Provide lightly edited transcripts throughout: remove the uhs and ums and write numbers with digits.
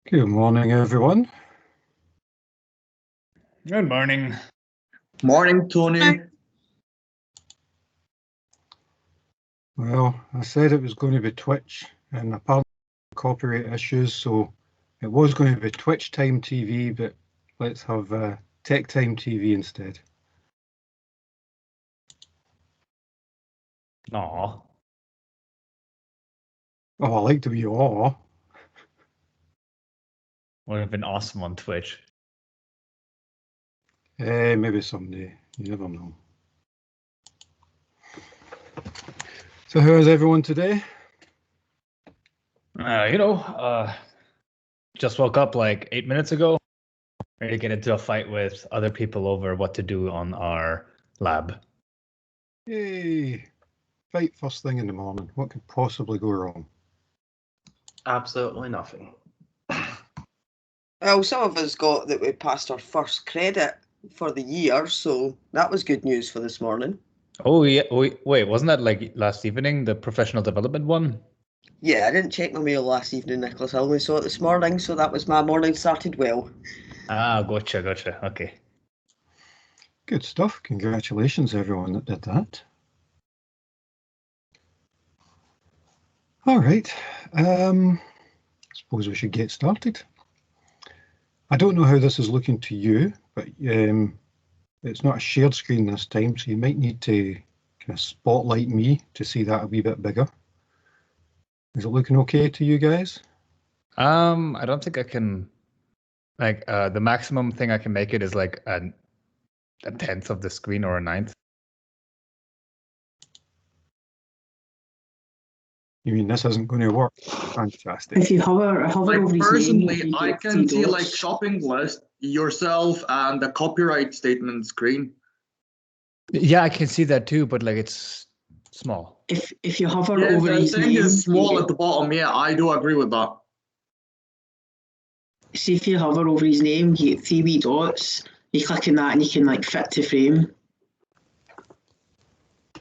Good morning, everyone. Good morning. Morning, Tony. Well, I said it was going to be Twitch, and apparently copyright issues, so it was going to be Twitch Time TV, but let's have Tech Time TV instead. Aw. Oh, I like to be aw. Would have been awesome on Twitch. Maybe someday. You never know. So how is everyone today? Just woke up like 8 minutes ago. Ready to get into a fight with other people over what to do on our lab. Yay! Fight first thing in the morning. What could possibly go wrong? Absolutely nothing. Well, some of us got that we passed our first credit for the year, so that was good news for this morning. Oh yeah, wait, wasn't that like last evening, the professional development one? Yeah, I didn't check my mail last evening, Nicholas. I only saw it this morning, so that was my morning started well. Ah, gotcha. Okay. Good stuff. Congratulations, everyone that did that. All right. Suppose we should get started. I don't know how this is looking to you, but it's not a shared screen this time, so you might need to kind of spotlight me to see that a wee bit bigger. Is it looking okay to you guys? I don't think I can. Like, the maximum thing I can make it is like a tenth of the screen or a ninth. You mean this isn't going to work? Fantastic. If you hover over his name, Personally, you I get can three see like dots. shopping list, yourself, and the copyright statement screen. Yeah, I can see that too, but like it's small. If you hover Yeah, over the his thing name, is small you at the bottom. Yeah, I do agree with that. see if you hover over his name, you get three wee dots. You click on that and you can like fit to frame.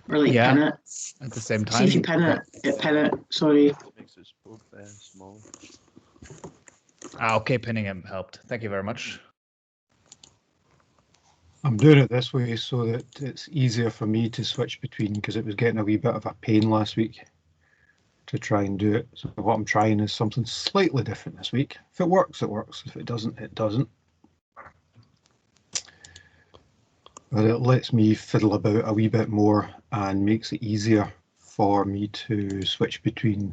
Or like Yeah. pin it. At the same See time. if you pin it, sorry. Makes it small. Okay, pinning him helped. Thank you very much. I'm doing it this way so that it's easier for me to switch between, because it was getting a wee bit of a pain last week to try and do it. So what I'm trying is something slightly different this week. If it works, it works. If it doesn't, it doesn't. But it lets me fiddle about a wee bit more and makes it easier for me to switch between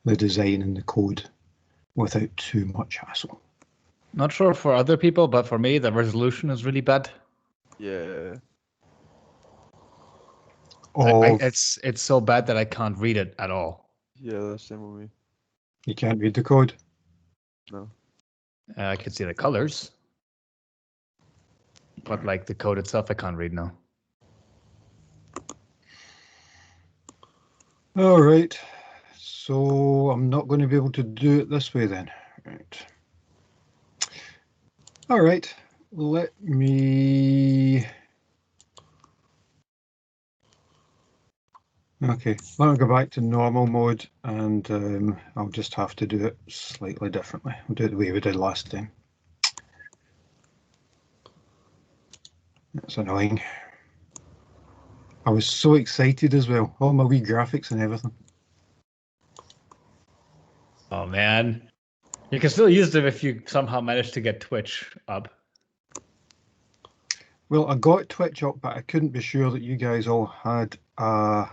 the design and the code without too much hassle. Not sure for other people, but for me, the resolution is really bad. Yeah. It's so bad that I can't read it at all. Yeah, that's same with me. You can't read the code. No. I can see the colors, but like the code itself, I can't read now. All right, so I'm not going to be able to do it this way then. Right. All right, let me... Okay, let me go back to normal mode, and I'll just have to do it slightly differently. I'll do it the way we did last time. That's annoying. I was so excited as well, all my wee graphics and everything. Oh man, you can still use them if you somehow manage to get Twitch up. Well, I got Twitch up, but I couldn't be sure that you guys all had a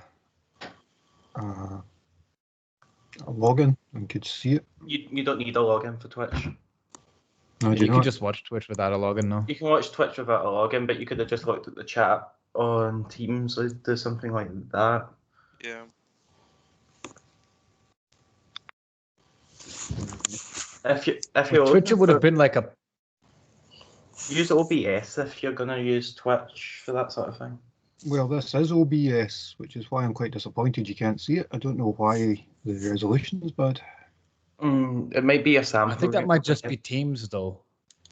login and could see it. You don't need a login for Twitch. No, do You you can not? just watch Twitch without a login now. You can watch Twitch without a login, but you could have just looked at the chat on Teams or do something like that. Yeah. If you Twitch would have been like a. use OBS if you're gonna use Twitch for that sort of thing. Well, this is OBS, which is why I'm quite disappointed you can't see it. I don't know why the resolution is bad. It might be a sample. I think that might just be Teams though.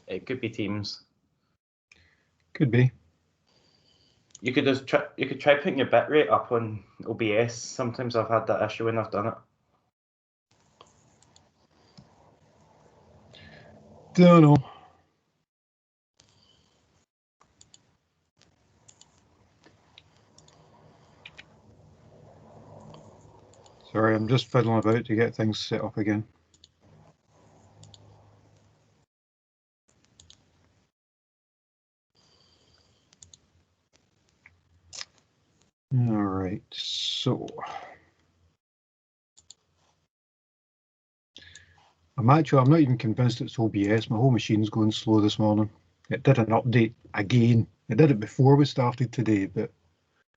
It could be Teams. Could be. You could just try. You could try putting your bitrate up on OBS. Sometimes I've had that issue when I've done it. Don't know. Sorry, I'm just fiddling about to get things set up again. All right, so I'm not even convinced it's OBS. My whole machine's going slow this morning. It did an update again. It did it before we started today, but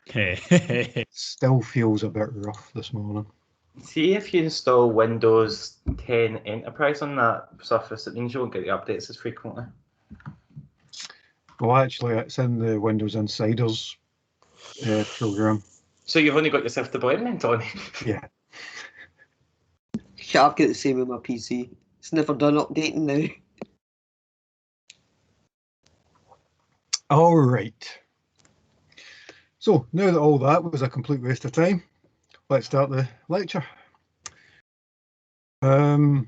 it still feels a bit rough this morning. See if you install Windows 10 Enterprise on that Surface, it means you won't get the updates as frequently. Well, actually, it's in the Windows Insiders program. So you've only got yourself to blame then, Tony? Yeah. Yeah, I've got the same with my PC. It's never done updating now. All right. So now that all that was a complete waste of time, let's start the lecture. You'll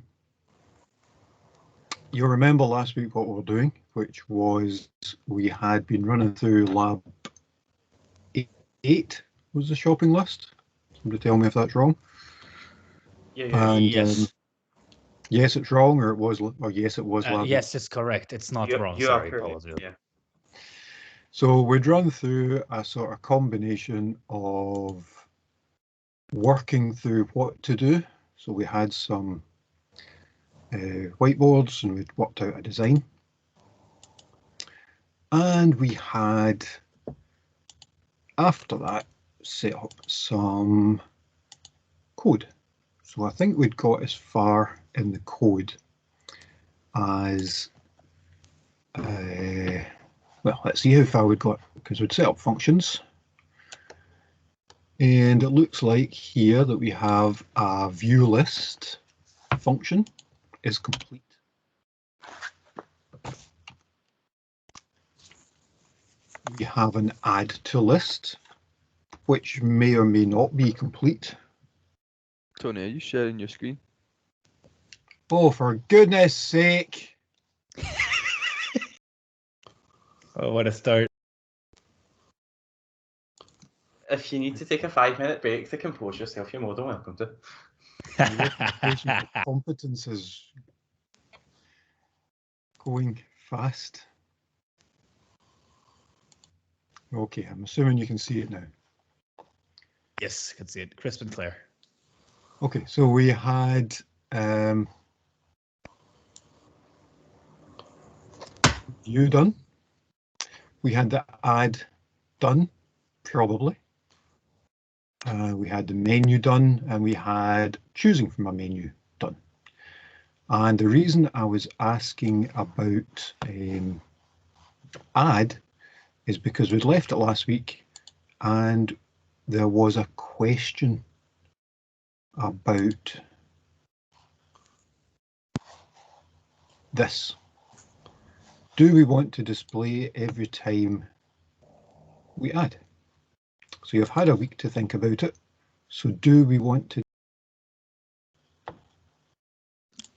remember last week what we were doing, which was we had been running through lab 8 was the shopping list. Somebody tell me if that's wrong. Yeah. And yes. yes, it's wrong, or it was, or yes, it was lab. Yes, it's correct. It's not wrong. You Sorry, are correct. apologies. Yeah. So we'd run through a sort of combination of working through what to do. So we had some whiteboards and we'd worked out a design. And we had, after that, set up some code. So I think we'd got as far in the code as, well, let's see how far we got, because we'd set up functions. And it looks like here that we have a view list function is complete. We have an add to list, which may or may not be complete. Tony, are you sharing your screen? Oh, for goodness sake. Oh, what a start. If you need to take a 5-minute break to compose yourself, you're more than welcome to. Competence is going fast. Okay, I'm assuming you can see it now. Yes, I can see it crisp and clear. Okay, so we had view done. We had the add done, probably. We had the menu done, and we had choosing from a menu done. And the reason I was asking about add is because we'd left it last week and there was a question about this. Do we want to display every time we add? So you've had a week to think about it. So do we want to?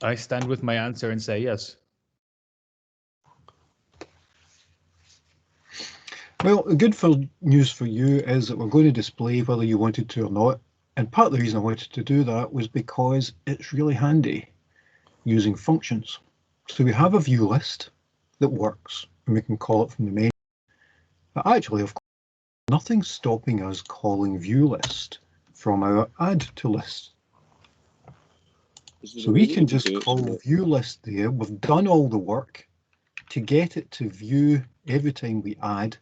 I stand with my answer and say yes. Well, the good news for you is that we're going to display whether you wanted to or not. And part of the reason I wanted to do that was because it's really handy using functions. So we have a view list that works and we can call it from the menu. But actually, of course, nothing's stopping us calling view list from our add to list. So we can just call view list there. We've done all the work to get it to view every time we add.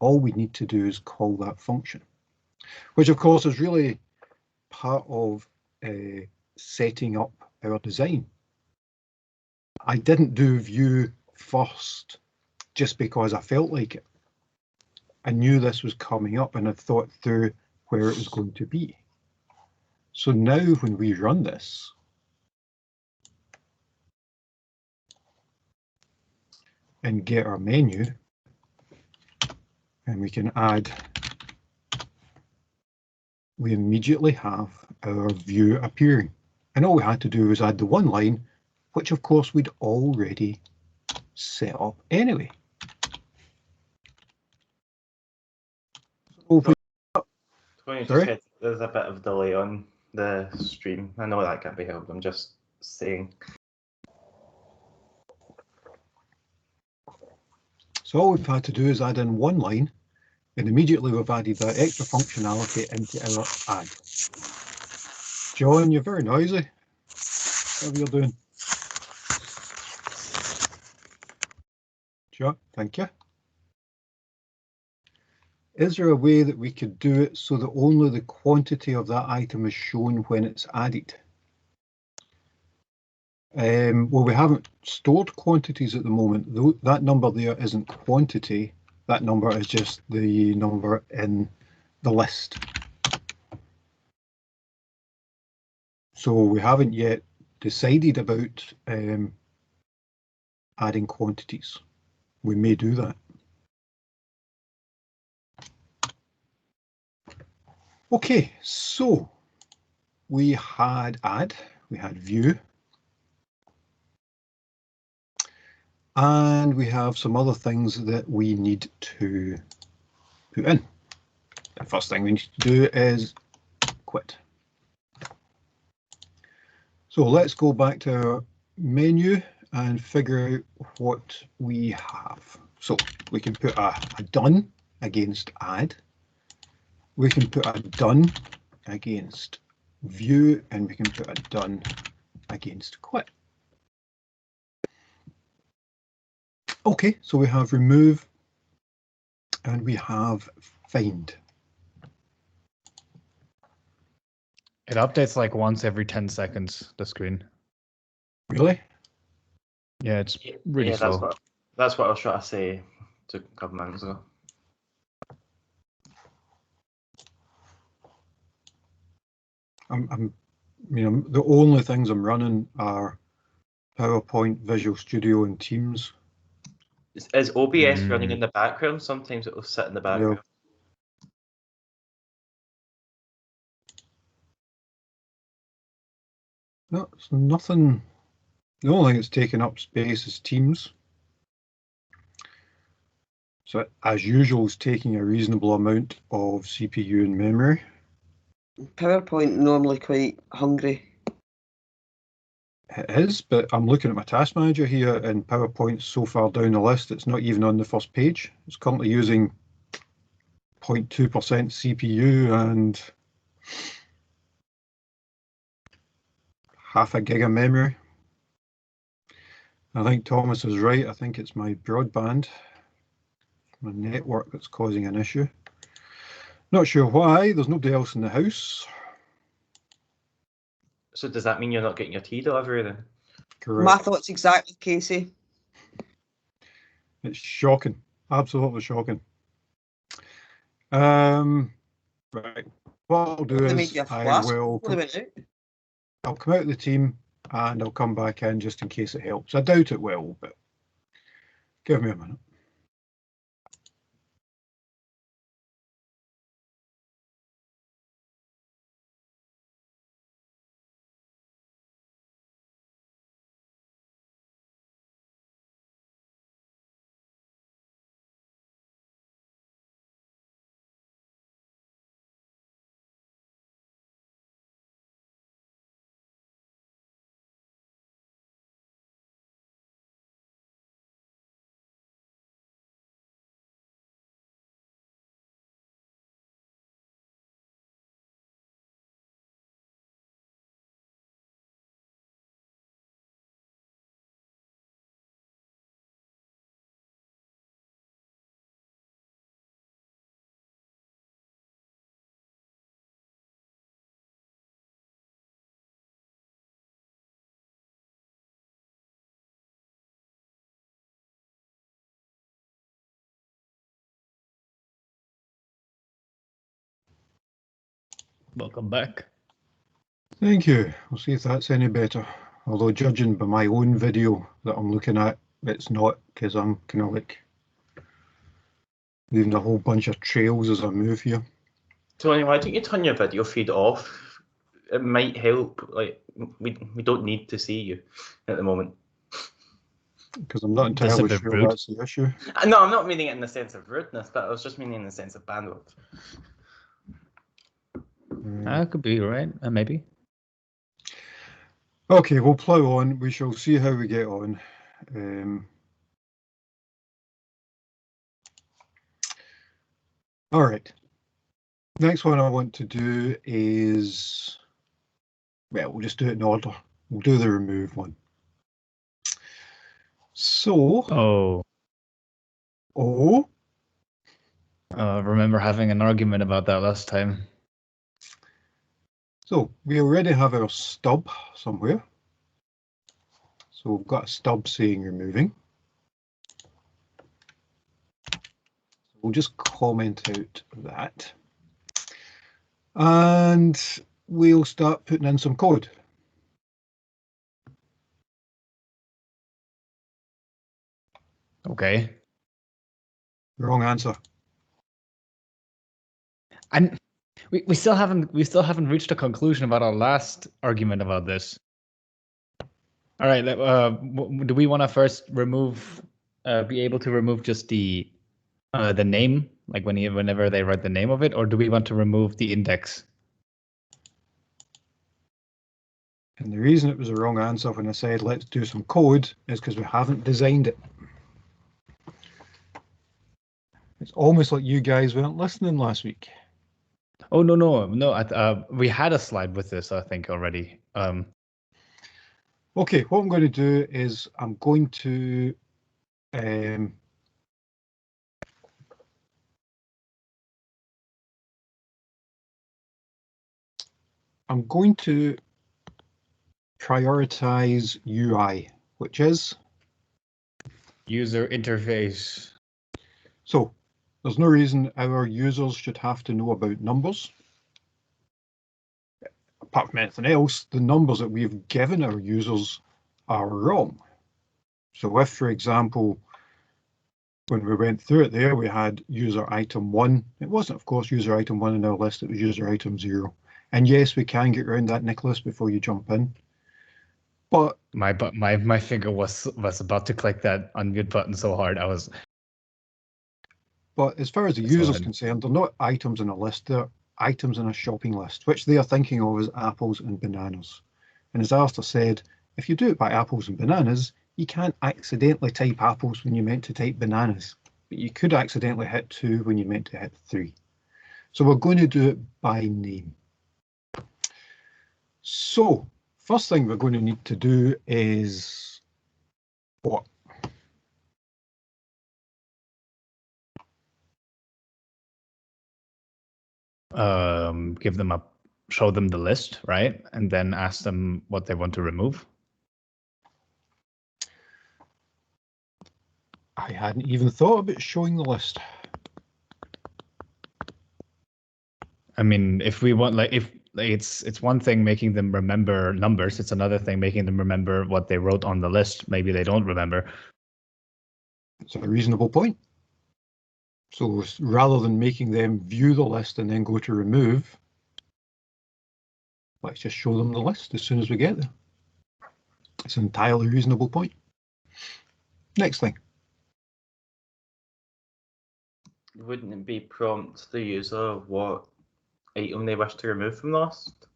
All we need to do is call that function, which of course is really part of setting up our design. I didn't do view first just because I felt like it. I knew this was coming up and I thought through where it was going to be. So now when we run this, and get our menu, and we can add, we immediately have our view appearing. And all we had to do was add the one line, which of course we'd already set up anyway. So if we- Tony just Sorry? said there's a bit of delay on the stream. I know that can't be helped. I'm just saying. So all we've had to do is add in one line, and immediately we've added that extra functionality into our ad. John, you're very noisy. Whatever you're doing. Sure, thank you. Is there a way that we could do it so that only the quantity of that item is shown when it's added? Well, we haven't stored quantities at the moment. That number there isn't quantity. That number is just the number in the list. So we haven't yet decided about adding quantities. We may do that. Okay, so we had add, we had view, and we have some other things that we need to put in. The first thing we need to do is quit. So let's go back to our menu and figure out what we have. So we can put a done against add. We can put a done against view, and we can put a done against quit. Okay, so we have remove and we have find. It updates like once every 10 seconds, the screen. Really? Yeah, it's really yeah, slow. That's what I was trying to say a couple minutes ago. The only things I'm running are PowerPoint, Visual Studio, and Teams. Is OBS running in the background? Sometimes it will sit in the background. No, it's nothing. The only thing that's taking up space is Teams. So as usual, it's taking a reasonable amount of CPU and memory. PowerPoint normally quite hungry. It is, but I'm looking at my task manager here, and PowerPoint's so far down the list, it's not even on the first page. It's currently using 0.2% CPU and half a gig of memory. I think Thomas is right. I think it's my broadband, my network that's causing an issue. Not sure why. There's nobody else in the house. So does that mean you're not getting your tea delivery then? Correct. My thoughts exactly, Casey. It's shocking. Absolutely shocking. Right. What I'll do They made is you a flask. I'll They went out. come out of the team and I'll come back in just in case it helps. I doubt it will, but give me a minute. Welcome back. Thank you. We'll see if that's any better. Although judging by my own video that I'm looking at, it's not, because I'm kind of like leaving a whole bunch of trails as I move here. Tony, why don't you turn your video feed off? It might help. Like we don't need to see you at the moment. because I'm not That's a entirely bit sure rude. that's the issue. No, I'm not meaning it in the sense of rudeness, but I was just meaning in the sense of bandwidth. Could be right. Maybe. Okay, we'll plough on. We shall see how we get on. All right. Next one I want to do is, well, we'll just do it in order. We'll do the remove one. So, Remember having an argument about that last time. So we already have our stub somewhere. So we've got a stub saying removing. We'll just comment out that. And we'll start putting in some code. Okay. Wrong answer. And we still haven't reached a conclusion about our last argument about this. All right. Do we want to first remove, be able to remove just the name, like whenever they write the name of it, or do we want to remove the index? And the reason it was a wrong answer when I said let's do some code is because we haven't designed it. It's almost like you guys weren't listening last week. Oh, no. We had a slide with this, I think, already. Okay, what I'm going to do is I'm going to I'm going to prioritize UI, which is User interface. so there's no reason our users should have to know about numbers. Apart from anything else, the numbers that we've given our users are wrong. So if, for example, when we went through it there, we had user item 1. It wasn't, of course, user item 1 in our list, it was user item 0. And yes, we can get around that, Nicholas, before you jump in. But my finger was about to click that unmute button so hard I was. But as far as the That's user's fine. concerned, they're not items in a list, they're items in a shopping list, which they are thinking of as apples and bananas. And as Alistair said, if you do it by apples and bananas, you can't accidentally type apples when you meant to type bananas, but you could accidentally hit 2 when you meant to hit 3. So we're going to do it by name. So first thing we're going to need to do is what? Show them the list, right? And then ask them what they want to remove. I hadn't even thought about showing the list. I mean, if we want, it's one thing making them remember numbers. It's another thing making them remember what they wrote on the list. Maybe they don't remember. It's a reasonable point. So rather than making them view the list and then go to remove, let's just show them the list as soon as we get there. It's an entirely reasonable point. Next thing. Wouldn't it be prompt the user what item they wish to remove from the list?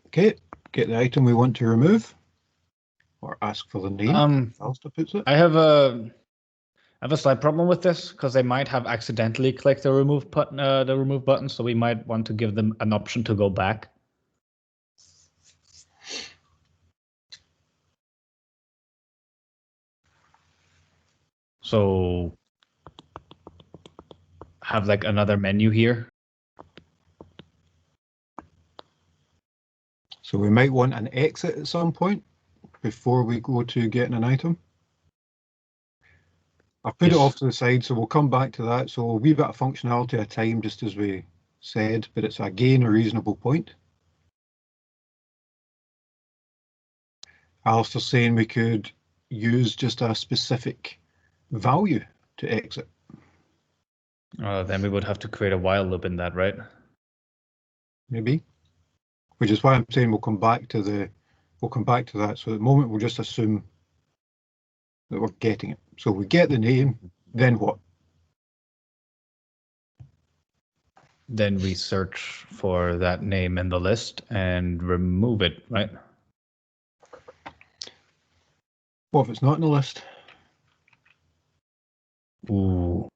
Okay, get the item we want to remove, or ask for the name. Alistair puts it. I have a slight problem with this because they might have accidentally clicked the remove button, so we might want to give them an option to go back. So have like another menu here. So we might want an exit at some point before we go to getting an item. I've put it off to the side, so we'll come back to that. So a wee bit of functionality at a time, just as we said, but it's again a reasonable point. Alistair's saying we could use just a specific value to exit. Then we would have to create a while loop in that, right? Maybe. which is why I'm saying we'll come back to that. So at the moment we'll just assume that we're getting it. So we get the name, then what? Then we search for that name in the list and remove it, right? What if it's not in the list? Ooh.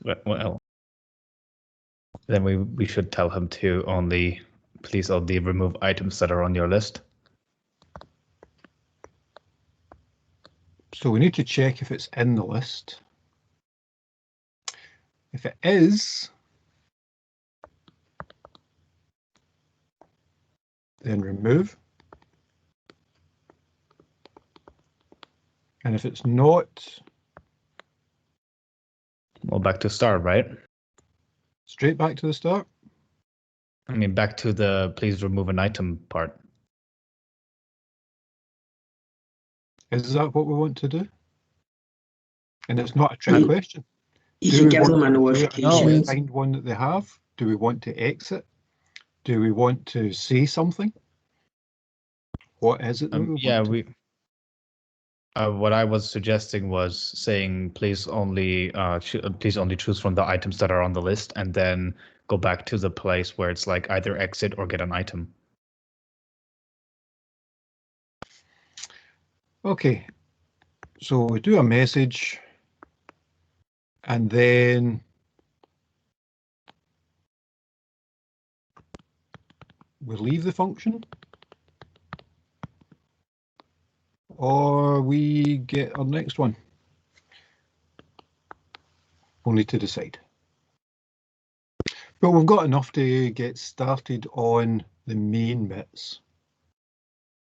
Well, then we should tell him to please only remove items that are on your list. So we need to check if it's in the list. If it is, then remove. And if it's not, Well, back to start, right? straight back to the start. I mean, back to the please remove an item part. Is that what we want to do? And it's not a trick Um, question. You Do can we give want them a to do it notification. until we find one that they have? Do we want to exit? Do we want to say something? What is it that we Yeah, want to? what I was suggesting was saying please only choose from the items that are on the list, and then go back to the place where it's like either exit or get an item. Okay, so we do a message, and then we leave the function, or we get our next one. We'll need to decide. But we've got enough to get started on the main bits.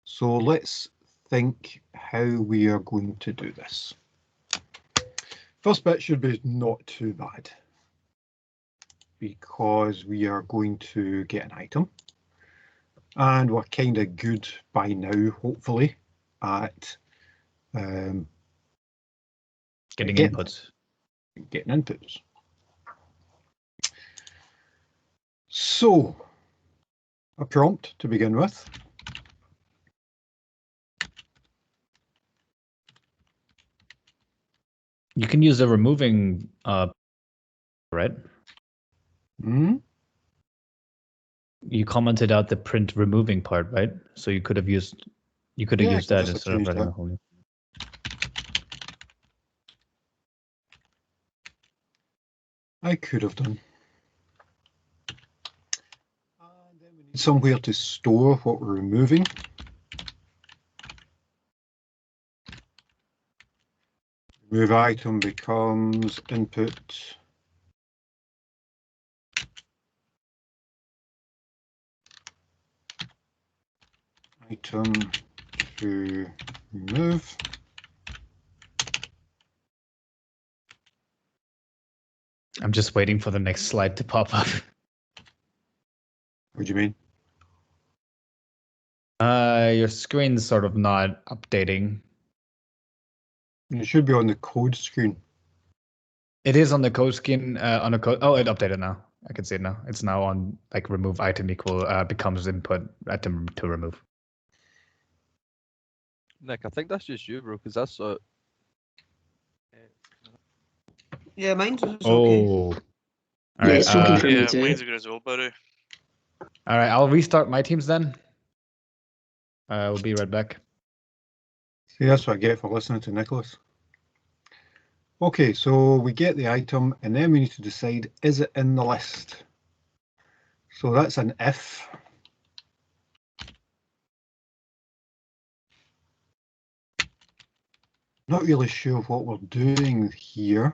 So let's think how we are going to do this. First bit should be not too bad, because we are going to get an item, and we're kind of good by now, hopefully, at Getting Getting inputs. getting inputs. So, a prompt to begin with. You can use the removing right? You commented out the print removing part, right? So you could have used Yeah, I used could that just instead of change writing that. a whole new. I could have done. And then we need somewhere to store what we're removing. Remove item becomes input. Item to remove. I'm just waiting for the next slide to pop up. What do you mean? Your screen's sort of not updating. It should be on the code screen. It is on the code screen. On the code. Oh, it updated now. I can see it now. It's now on like remove item equal becomes input item to remove. Nick, I think that's just you, bro, because that's Yeah, mine's okay. Oh. All Yeah, it's okay for me Yeah, too. mine's good as well, buddy. All right, I'll restart my teams then. We'll be right back. See, that's what I get for listening to Nicholas. Okay, so we get the item, and then we need to decide, is it in the list? So that's an if. Not really sure what we're doing here,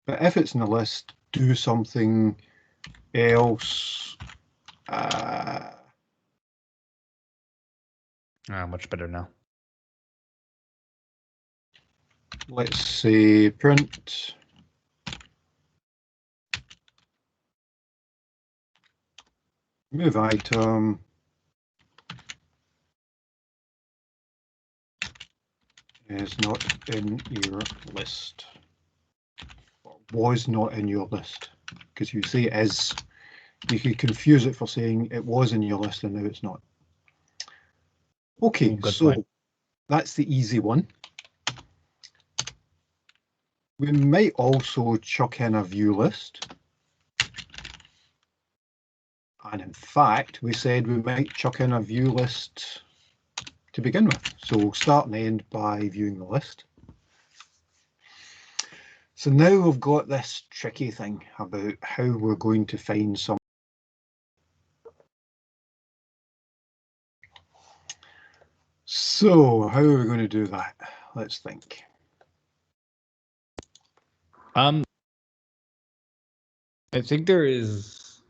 but if it's in the list, do something else. Much better now. Let's say print move item is not in your list, or was not in your list, because you say is, you could confuse it for saying it was in your list and now it's not. Okay, Good so point. that's the easy one. We might also chuck in a view list. And in fact, we said we might chuck in a view list to begin with. So we'll start and end by viewing the list. So now we've got this tricky thing about how we're going to find some. So how are we going to do that? Let's think. I think there is.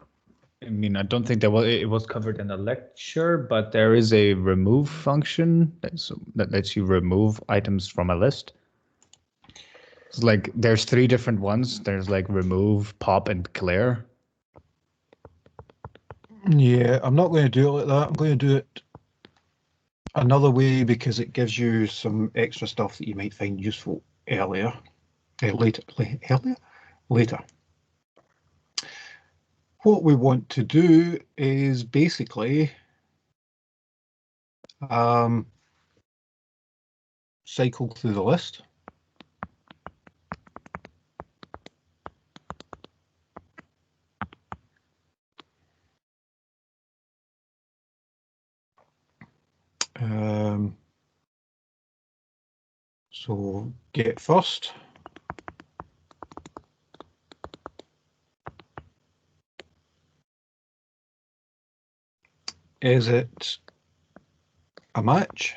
I mean, I don't think it was covered in the lecture, but there is a remove function that lets you remove items from a list. It's like there's 3 different ones. There's like remove, pop, and clear. Yeah, I'm not going to do it like that. I'm going to do it another way because it gives you some extra stuff that you might find useful later. What we want to do is basically cycle through the list. So get first. Is it a match?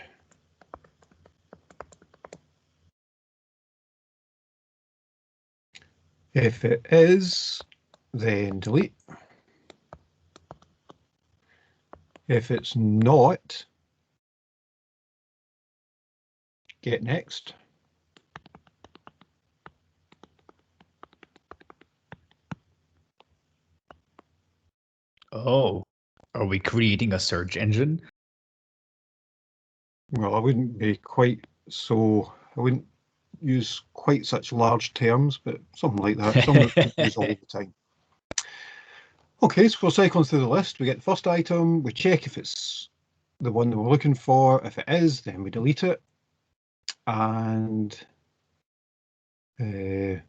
If it is, then delete. If it's not, get next. Oh, are we creating a search engine? Well, I wouldn't be quite so, I wouldn't use quite such large terms, but something like that. Something that we use all the time. Okay, so we're cycling through the list. We get the first item, we check if it's the one that we're looking for. If it is, then we delete it. And if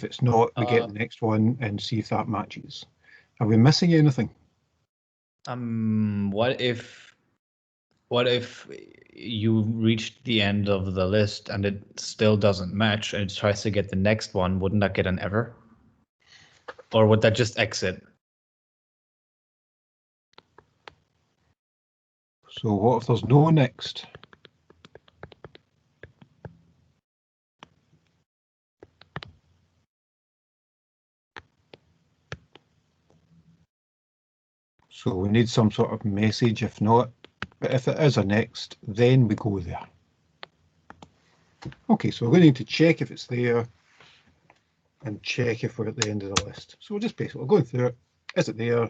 it's not, we get the next one and see if that matches. Are we missing anything? What if you reached the end of the list and it still doesn't match and it tries to get the next one? Wouldn't that get an error? Or would that just exit? So what if there's no next? So we need some sort of message if not, but if it is a next, then we go there. Okay, so we're going to need to check if it's there and check if we're at the end of the list. So we're just basically going through it. Is it there?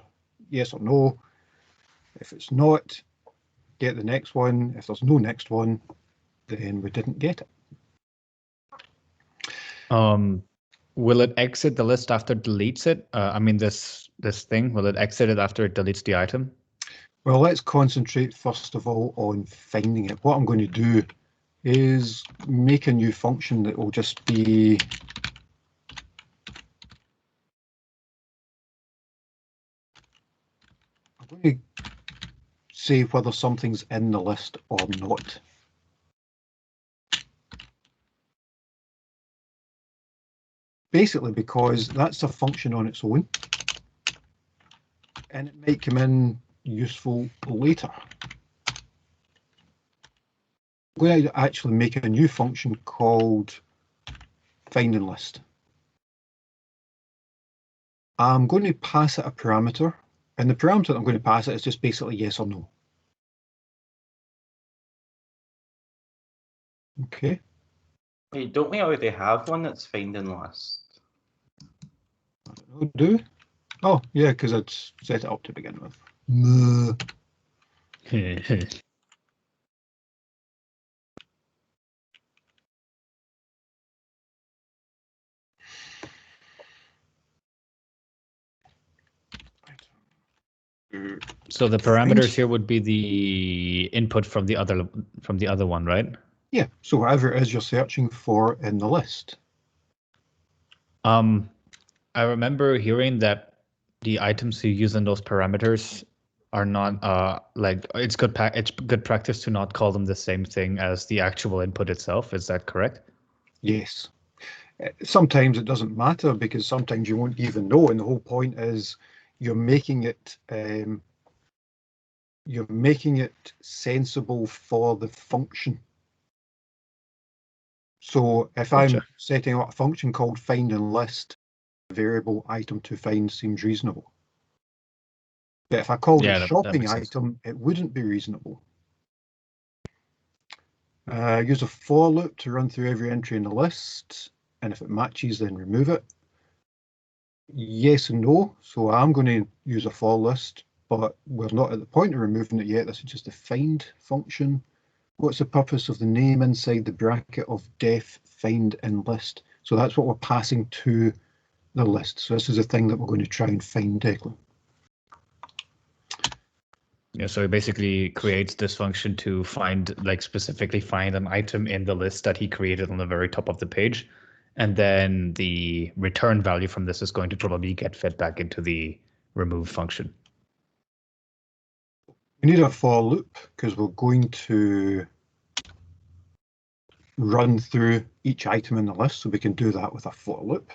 Yes or no? If it's not, get the next one. If there's no next one, then we didn't get it. Will it exit the list after it deletes it? I mean, this thing, will it exit it after it deletes the item? Well, let's concentrate first of all on finding it. What I'm going to do is make a new function that will just be I'm going to say whether something's in the list or not. Basically because that's a function on its own and it might come in useful later. I'm going to actually make a new function called finding list. I'm going to pass it a parameter, and the parameter that I'm going to pass it is just basically yes or no. Okay. Wait, don't we already have one that's finding list? Do? Oh, yeah, because I'd set it up to begin with. So the parameters here would be the input from the other one, right? Yeah, so whatever it is you're searching for in the list. I remember hearing that the items you use in those parameters are not like it's good practice to not call them the same thing as the actual input itself. Is that correct? Yes. Sometimes it doesn't matter because sometimes you won't even know, and the whole point is you're making it sensible for the function. So if Gotcha. I'm setting up a function called find and list, variable item to find seems reasonable. But if I called it that shopping makes sense. item, it wouldn't be reasonable. Use a for loop to run through every entry in the list, and if it matches, then remove it. Yes and no. So I'm going to use a for list, but we're not at the point of removing it yet. This is just a find function. What's the purpose of the name inside the bracket of def find and list? So that's what we're passing to the list. So this is the thing that we're going to try and find, Declan. Yeah, so it basically creates this function to find, like specifically find an item in the list that he created on the very top of the page. And then the return value from this is going to probably get fed back into the remove function. We need a for loop because we're going to run through each item in the list, so we can do that with a for loop.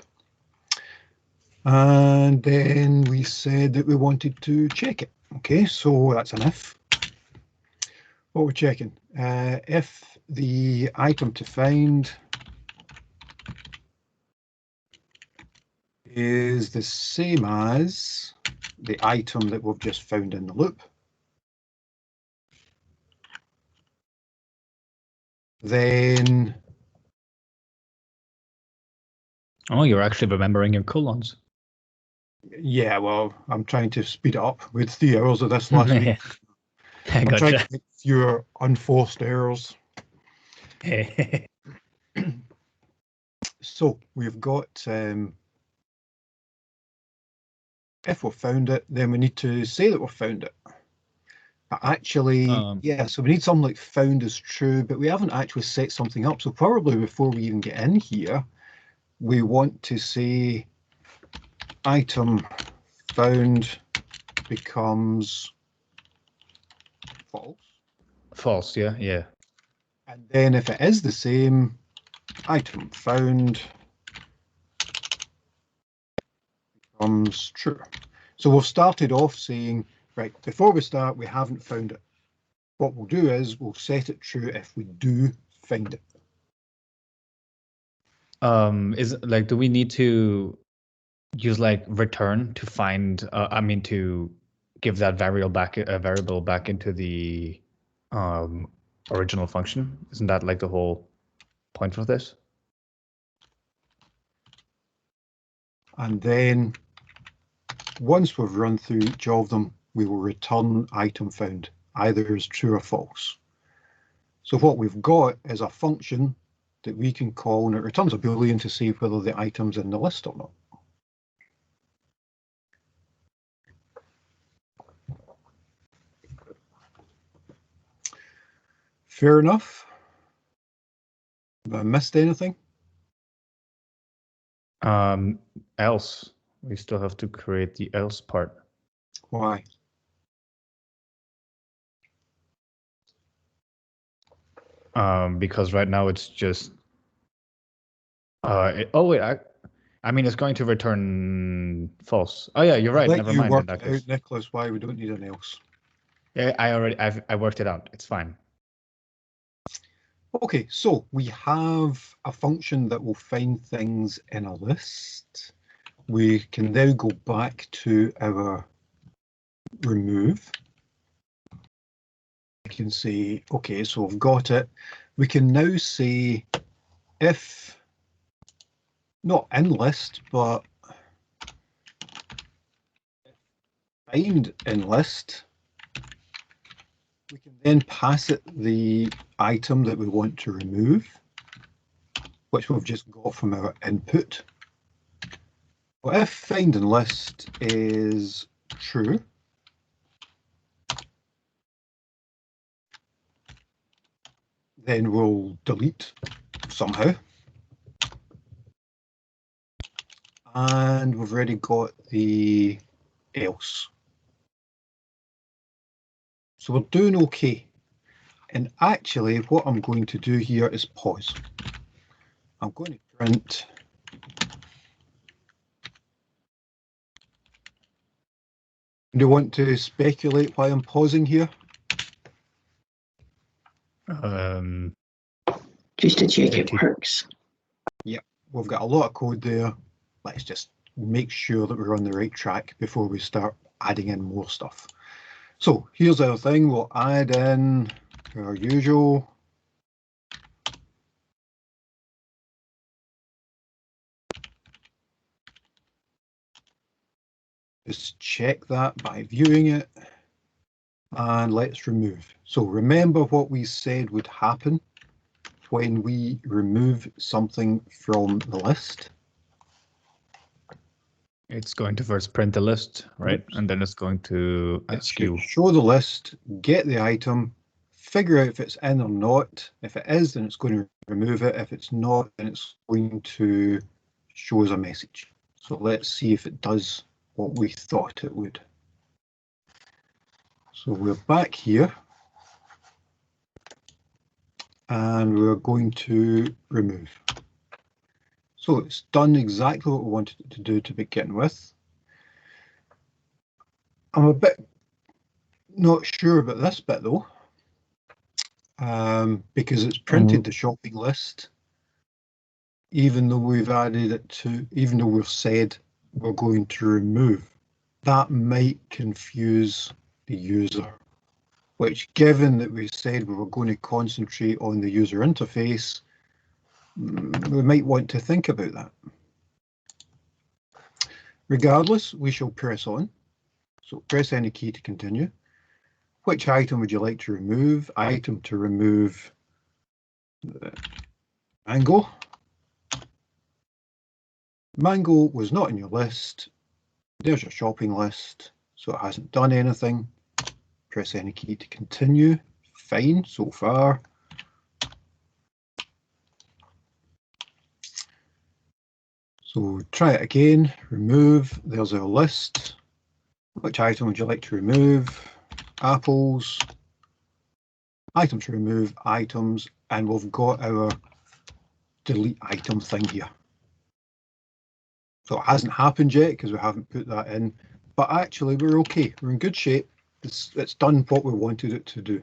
And then we said that we wanted to check it. Okay, so that's an if. What we're checking, if the item to find is the same as the item that we've just found in the loop, then... Oh, you're actually remembering your colons. Yeah, well, I'm trying to speed it up. We had 3 hours of this last week. I'm trying to make fewer unforced errors. So we've got, if we've found it, then we need to say that we've found it. Actually, yeah, so we need something like found as true, but we haven't actually set something up. So probably before we even get in here, we want to say item found becomes false. False, yeah. And then if it is the same, item found becomes true. So we've started off saying, right, before we start, we haven't found it. What we'll do is we'll set it true if we do find it. Is like, do we need to use like return to find? To give that variable back into the original function? Isn't that like the whole point of this? And then once we've run through each of them, we will return item found, either as true or false. So what we've got is a function that we can call, and it returns a Boolean to see whether the item's in the list or not. Fair enough. Have I missed anything? Else. We still have to create the else part. Why? Because right now it's just it's going to return false. Oh yeah, you're right. Never mind. Work it out, Nicholas, why we don't need an else. Yeah, I worked it out. It's fine. Okay, so we have a function that will find things in a list. We can now go back to our remove. We can say, okay, so we've got it. We can now say if, not in list, but find in list, we can then pass it the item that we want to remove, which we've just got from our input. Well, if find in list is true, Then we'll delete somehow. And we've already got the else. So we're doing okay. And actually what I'm going to do here is pause. I'm going to print do you want to speculate why I'm pausing here? Just to check it 30. works. We've got a lot of code there. Let's just make sure that we're on the right track before we start adding in more stuff. So here's our thing. We'll add in our usual. Just check that by viewing it. And let's remove. So remember what we said would happen when we remove something from the list. It's going to first print the list, right? Oops. And then it's going to It ask should you. show the list, get the item, figure out if it's in or not. If it is, then it's going to remove it. If it's not, then it's going to show us a message. So let's see if it does what we thought it would. So we're back here. And we're going to remove. So it's done exactly what we wanted it to do to begin with. I'm a bit not sure about this bit though, because it's printed the shopping list, even though we've added it to, even though we've said we're going to remove. That might confuse the user, which given that we said we were going to concentrate on the user interface, we might want to think about that. Regardless, we shall press on. So press any key to continue. Which item would you like to remove? Item to remove mango. Mango was not in your list. There's your shopping list. So it hasn't done anything. Press any key to continue. Fine so far. So try it again. Remove. There's our list. Which item would you like to remove? Apples. Item to remove, items, and we've got our delete item thing here. So it hasn't happened yet because we haven't put that in, but actually we're okay. We're in good shape. It's done what we wanted it to do.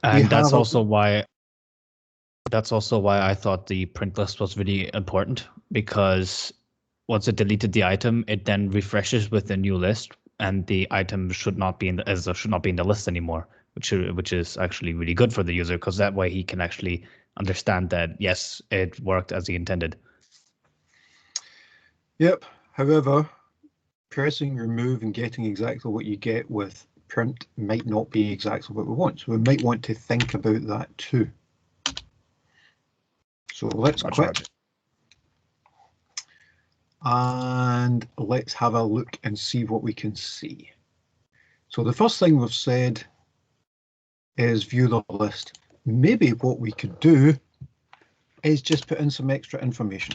And that's also why I thought the print list was really important, because once it deleted the item, it then refreshes with the new list, and the item should not be in the list anymore, which is actually really good for the user, because that way he can actually understand that yes, it worked as he intended. Yep. However, pressing remove and getting exactly what you get with print might not be exactly what we want. So we might want to think about that too. So let's quit. And let's have a look and see what we can see. So the first thing we've said is view the list. Maybe what we could do is just put in some extra information.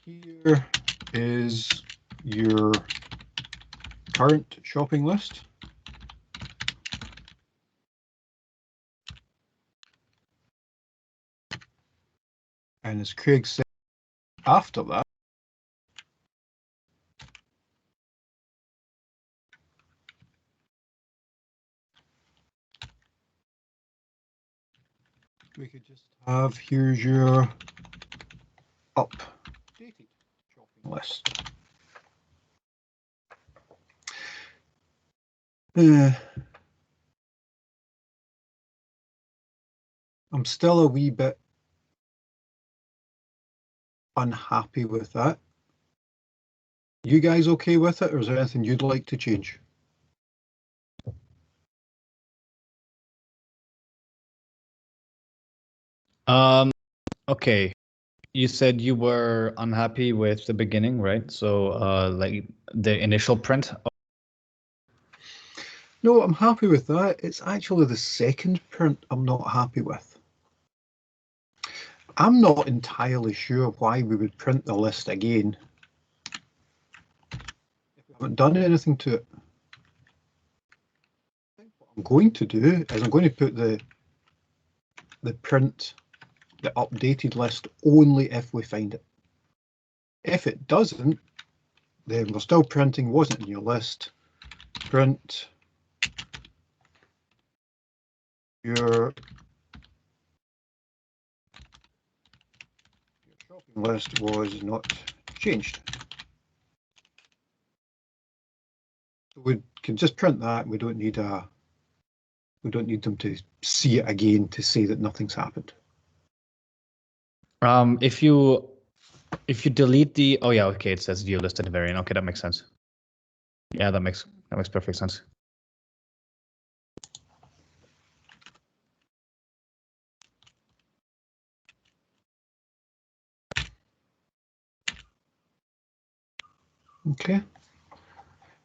Here is your current shopping list. And as Craig said, after that, we could just have, here's your updated shopping list. I'm still a wee bit unhappy with that. You guys okay with it, or is there anything you'd like to change? Okay. You said you were unhappy with the beginning, right? So like the initial print. No, I'm happy with that. It's actually the second print I'm not happy with. I'm not entirely sure why we would print the list again if we haven't done anything to it. I think what I'm going to do is I'm going to put the print, the updated list, only if we find it. If it doesn't, then we're still printing wasn't in your list. Print your shopping list was not changed. So we can just print that. We don't need them to see it again to say that nothing's happened. If you delete the, oh yeah, okay, it says view listed variant. Okay, that makes sense. Yeah, that makes perfect sense. Okay.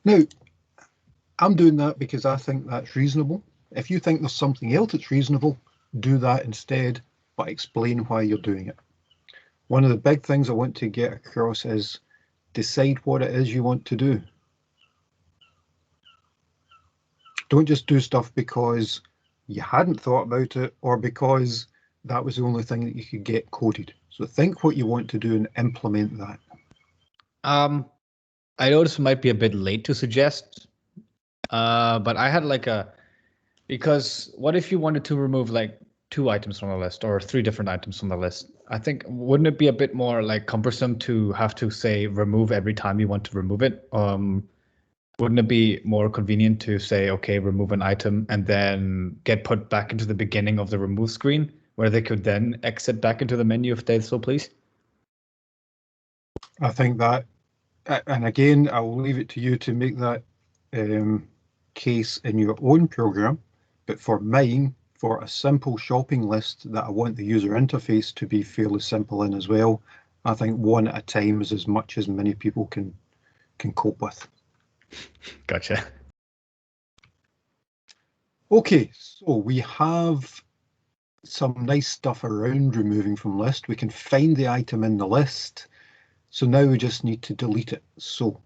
Now, I'm doing that because I think that's reasonable. If you think there's something else that's reasonable, do that instead, but explain why you're doing it. One of the big things I want to get across is decide what it is you want to do. Don't just do stuff because you hadn't thought about it or because that was the only thing that you could get coded. So think what you want to do and implement that. I know this might be a bit late to suggest, but I had like because what if you wanted to remove like 2 items from the list or 3 different items from the list? I think, wouldn't it be a bit more like cumbersome to have to say remove every time you want to remove it? Wouldn't it be more convenient to say, okay, remove an item and then get put back into the beginning of the remove screen where they could then exit back into the menu if they so please? I think that, and again, I will leave it to you to make that case in your own program. But for mine, for a simple shopping list that I want the user interface to be fairly simple in as well, I think 1 at a time is as much as many people can cope with. Gotcha. Okay, so we have some nice stuff around removing from list. We can find the item in the list. So now we just need to delete it. So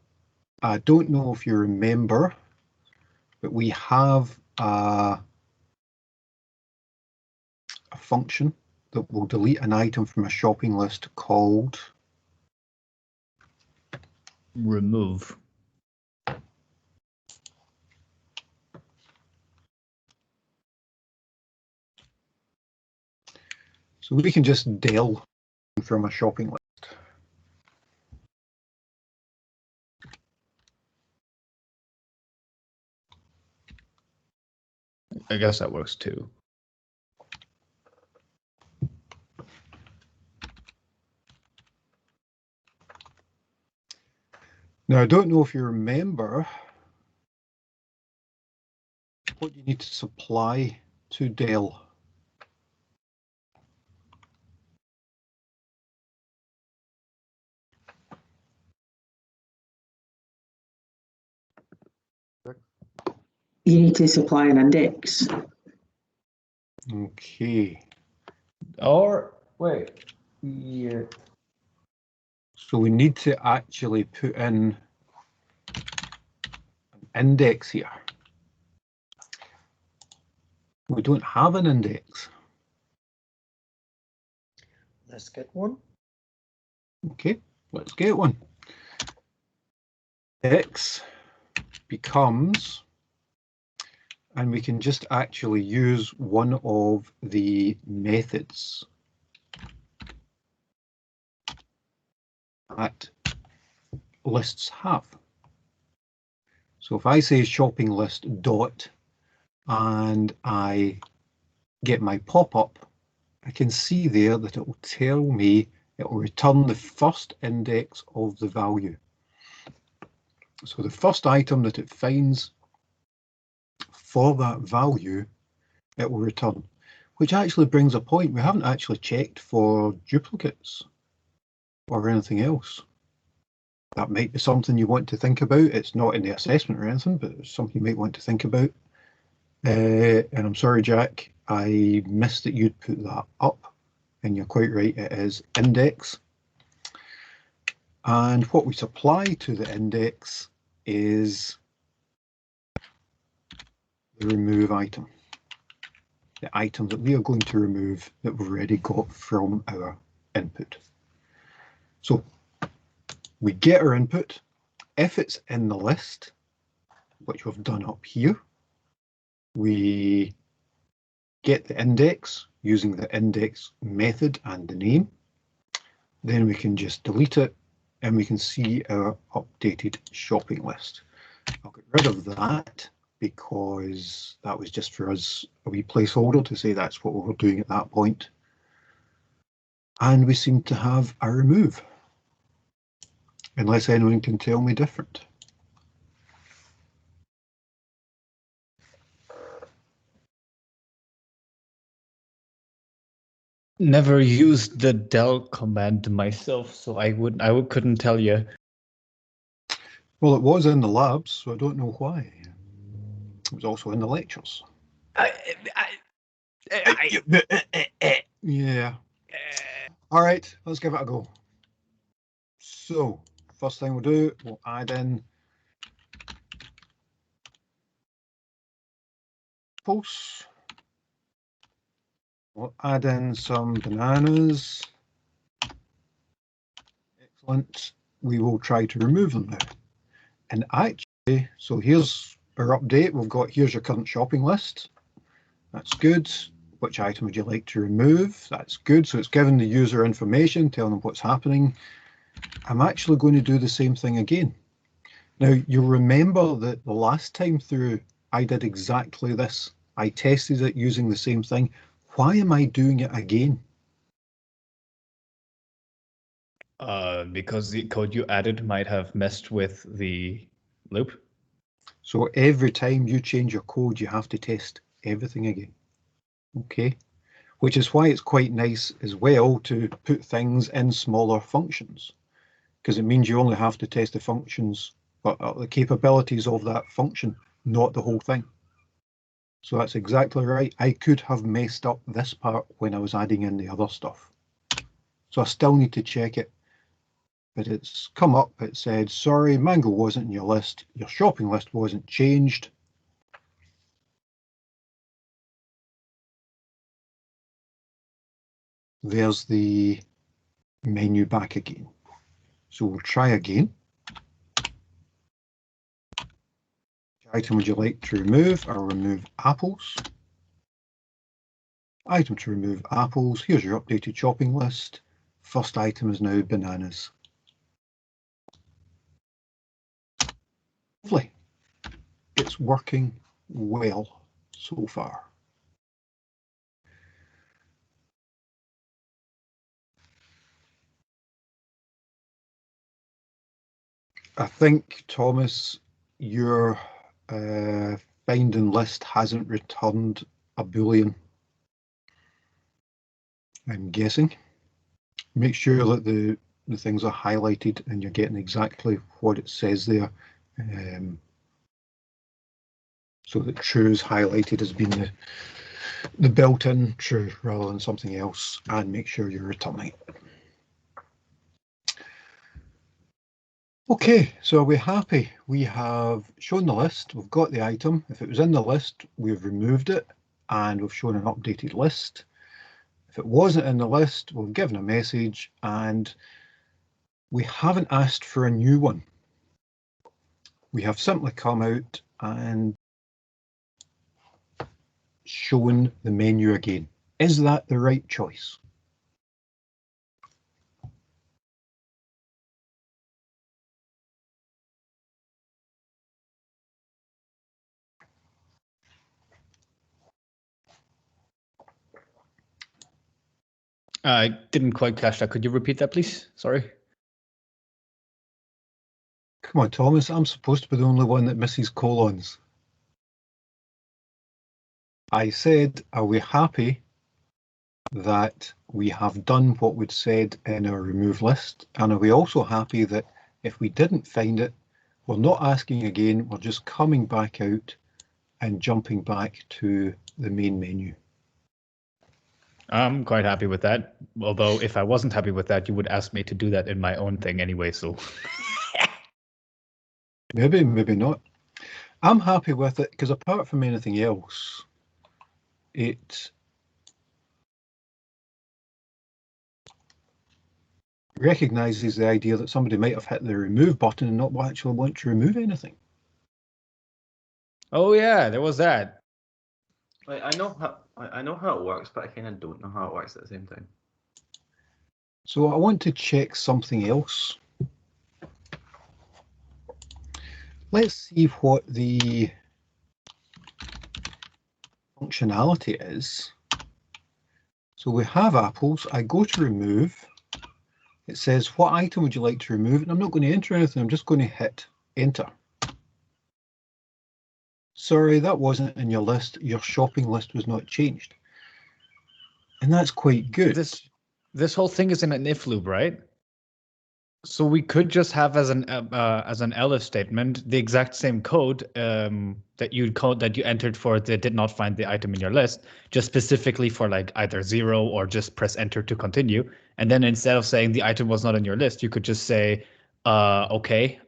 I don't know if you remember, but we have a function that will delete an item from a shopping list called remove. So we can just del from a shopping list. I guess that works too. Now, I don't know if you remember what you need to supply to del. You need to supply an index. Okay. Or wait, yeah. So we need to actually put in an index here. We don't have an index. Let's get one. Okay, let's get one. X becomes, and we can just actually use one of the methods that lists have. So if I say shopping list dot and I get my pop-up, I can see there that it will tell me, it will return the first index of the value. So the first item that it finds for that value, it will return, which actually brings a point. We haven't actually checked for duplicates or anything else. That might be something you want to think about. It's not in the assessment or anything, but it's something you might want to think about. And I'm sorry, Jack, I missed that you'd put that up, and you're quite right, it is index. And what we supply to the index is the remove item. The item that we are going to remove that we've already got from our input. So we get our input. If it's in the list, which we've done up here, we get the index using the index method and the name. Then we can just delete it and we can see our updated shopping list. I'll get rid of that because that was just for us a wee placeholder to say that's what we were doing at that point. And we seem to have a remove, unless anyone can tell me different. Never used the del command myself, so I couldn't tell you. Well, it was in the labs, so I don't know why. It was also in the lectures. Yeah. All right, let's give it a go. So, first thing we'll do, we'll add in pulse. We'll add in some bananas. Excellent. We will try to remove them now. And actually, so here's our update. We've got, here's your current shopping list. That's good. Which item would you like to remove? That's good. So it's giving the user information, telling them what's happening. I'm actually going to do the same thing again. Now, you'll remember that the last time through, I did exactly this. I tested it using the same thing. Why am I doing it again? Because the code you added might have messed with the loop. So every time you change your code, you have to test everything again. Okay, which is why it's quite nice as well to put things in smaller functions, because it means you only have to test the functions, but the capabilities of that function, not the whole thing. So that's exactly right. I could have messed up this part when I was adding in the other stuff. So I still need to check it. But it's come up, it said, sorry, mango wasn't in your list. Your shopping list wasn't changed. There's the menu back again. So we'll try again. Which item would you like to remove? I'll remove apples. Item to remove apples. Here's your updated shopping list. First item is now bananas. Lovely. It's working well so far. I think, Thomas, your finding list hasn't returned a Boolean. I'm guessing. Make sure that the things are highlighted and you're getting exactly what it says there. So that true is highlighted as being the built-in true rather than something else, and make sure you're returning it. Okay, so are we happy? We have shown the list, we've got the item. If it was in the list, we've removed it and we've shown an updated list. If it wasn't in the list, we've given a message and we haven't asked for a new one. We have simply come out and shown the menu again. Is that the right choice? I didn't quite catch that. Could you repeat that, please? Sorry. Come on, Thomas, I'm supposed to be the only one that misses colons. I said, are we happy that we have done what we'd said in our remove list? And are we also happy that if we didn't find it, we're not asking again, we're just coming back out and jumping back to the main menu. I'm quite happy with that. Although if I wasn't happy with that, you would ask me to do that in my own thing anyway, so. Maybe, maybe not. I'm happy with it because apart from anything else, it recognizes the idea that somebody might have hit the remove button and not actually want to remove anything. Oh yeah, there was that. I know how it works, but I kind of don't know how it works at the same time. So I want to check something else. Let's see what the functionality is. So we have apples. I go to remove. It says, what item would you like to remove? And I'm not going to enter anything. I'm just going to hit enter. Sorry, that wasn't in your list. Your shopping list was not changed. And that's quite good. This whole thing is in an if loop, right? So we could just have as an elif statement the exact same code that you entered for that did not find the item in your list, just specifically for like either 0 or just press enter to continue. And then instead of saying the item was not in your list, you could just say, okay,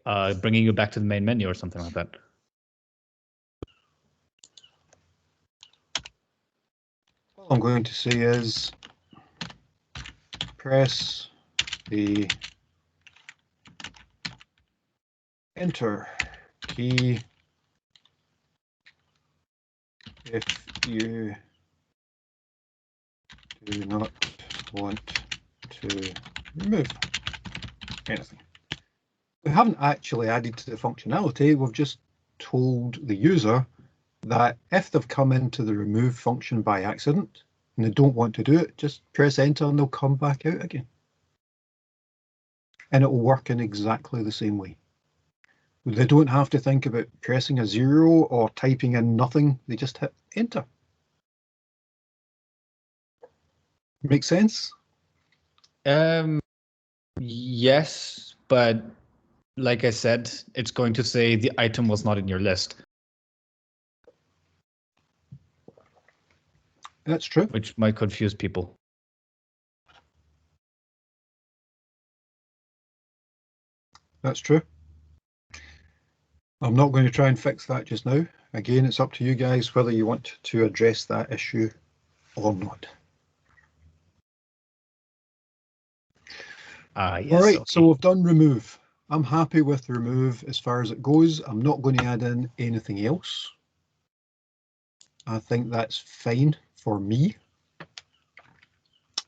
bringing you back to the main menu or something like that. All I'm going to say is press the enter key if you do not want to remove anything. We haven't actually added to the functionality, we've just told the user that if they've come into the remove function by accident and they don't want to do it, just press enter and they'll come back out again. And it will work in exactly the same way. They don't have to think about pressing a 0 or typing in nothing, they just hit enter. Make sense? Yes, but like I said, it's going to say the item was not in your list. That's true. Which might confuse people. That's true. I'm not going to try and fix that just now. Again, it's up to you guys whether you want to address that issue or not. Yes, all right, okay. so we've done remove. I'm happy with remove as far as it goes. I'm not going to add in anything else. I think that's fine for me.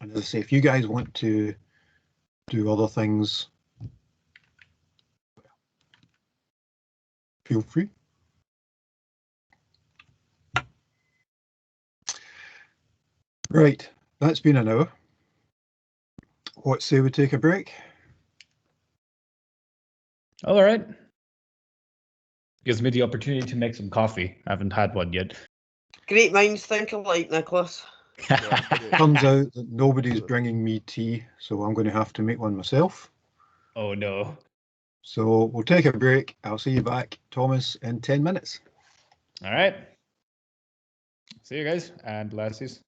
And as I say, if you guys want to do other things, feel free. Right, that's been an hour. What say we take a break? All right. Gives me the opportunity to make some coffee. I haven't had one yet. Great minds think alike, Nicholas. Turns out that nobody's bringing me tea, so I'm going to have to make one myself. Oh no. So we'll take a break. I'll see you back, Thomas, in 10 minutes. All right. See you guys and lassies.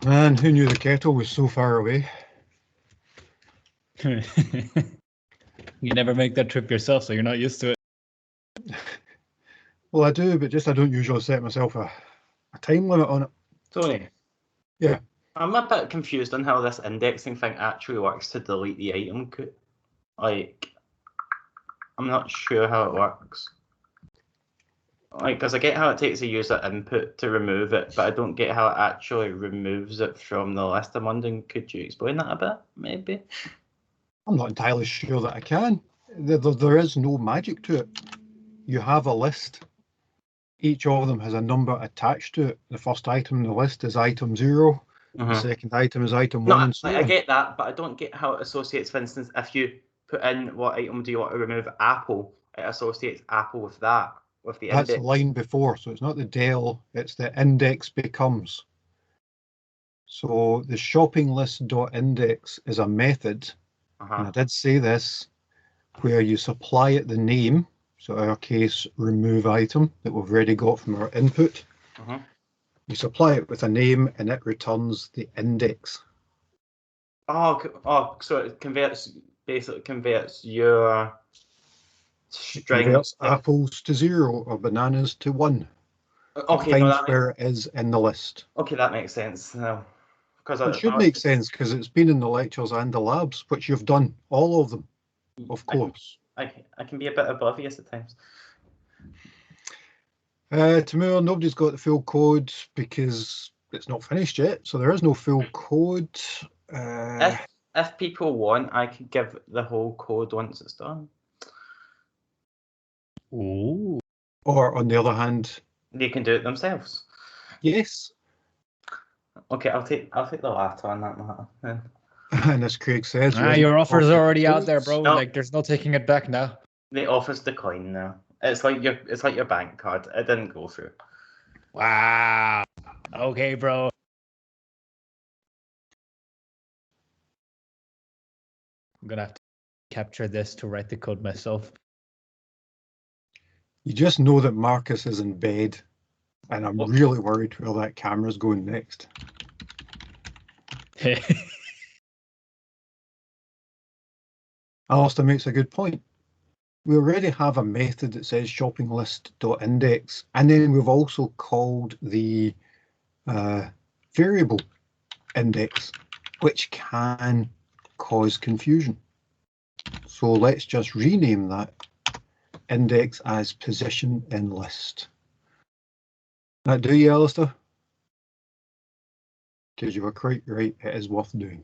Man, who knew the kettle was so far away? You never make that trip yourself, so you're not used to it. Well, I do, but just I don't usually set myself a time limit on it. Tony. Yeah. I'm a bit confused on how this indexing thing actually works to delete the item. Like, I'm not sure how it works. Like, because I get how it takes a user input to remove it, but I don't get how it actually removes it from the list. I'm wondering, could you explain that a bit, maybe? I'm not entirely sure that I can. There is no magic to it. You have a list. Each of them has a number attached to it. The first item in the list is item 0. The second item is item 1, and so I on. get that, but I don't get how it associates. For instance, if you put in what item do you want to remove, Apple, it associates Apple with that, with the That's index. the line before, so it's not the del, it's the index becomes. So the shopping list.index is a method, and I did say this, where you supply it the name, so in our case, remove item that we've already got from our input. You supply it with a name and it returns the index. So it basically converts your It string. converts apples to 0 or bananas to 1. Okay, it finds where it is in the list. Okay, that makes sense now. It should make sense because it's been in the lectures and the labs, which you've done, all of them, of course. I can be a bit oblivious at times. Tamur, nobody's got the full code because it's not finished yet, so there is no full code. If people want, I could give the whole code once it's done. Ooh. Or on the other hand, they can do it themselves. Yes. Okay, I'll take the latter on that matter. Then. And as Craig says, your offer's already out there, bro. No. Like, there's no taking it back now. The offer's declined now. It's like your bank card. It didn't go through. Wow. Okay, bro. I'm gonna have to capture this to write the code myself. You just know that Marcus is in bed, and I'm really worried where that camera's going next. Alistair makes a good point. We already have a method that says shopping list.index, and then we've also called the variable index, which can cause confusion. So let's just rename that index as position in list. That do you, Alistair? Because you were quite right, it is worth doing.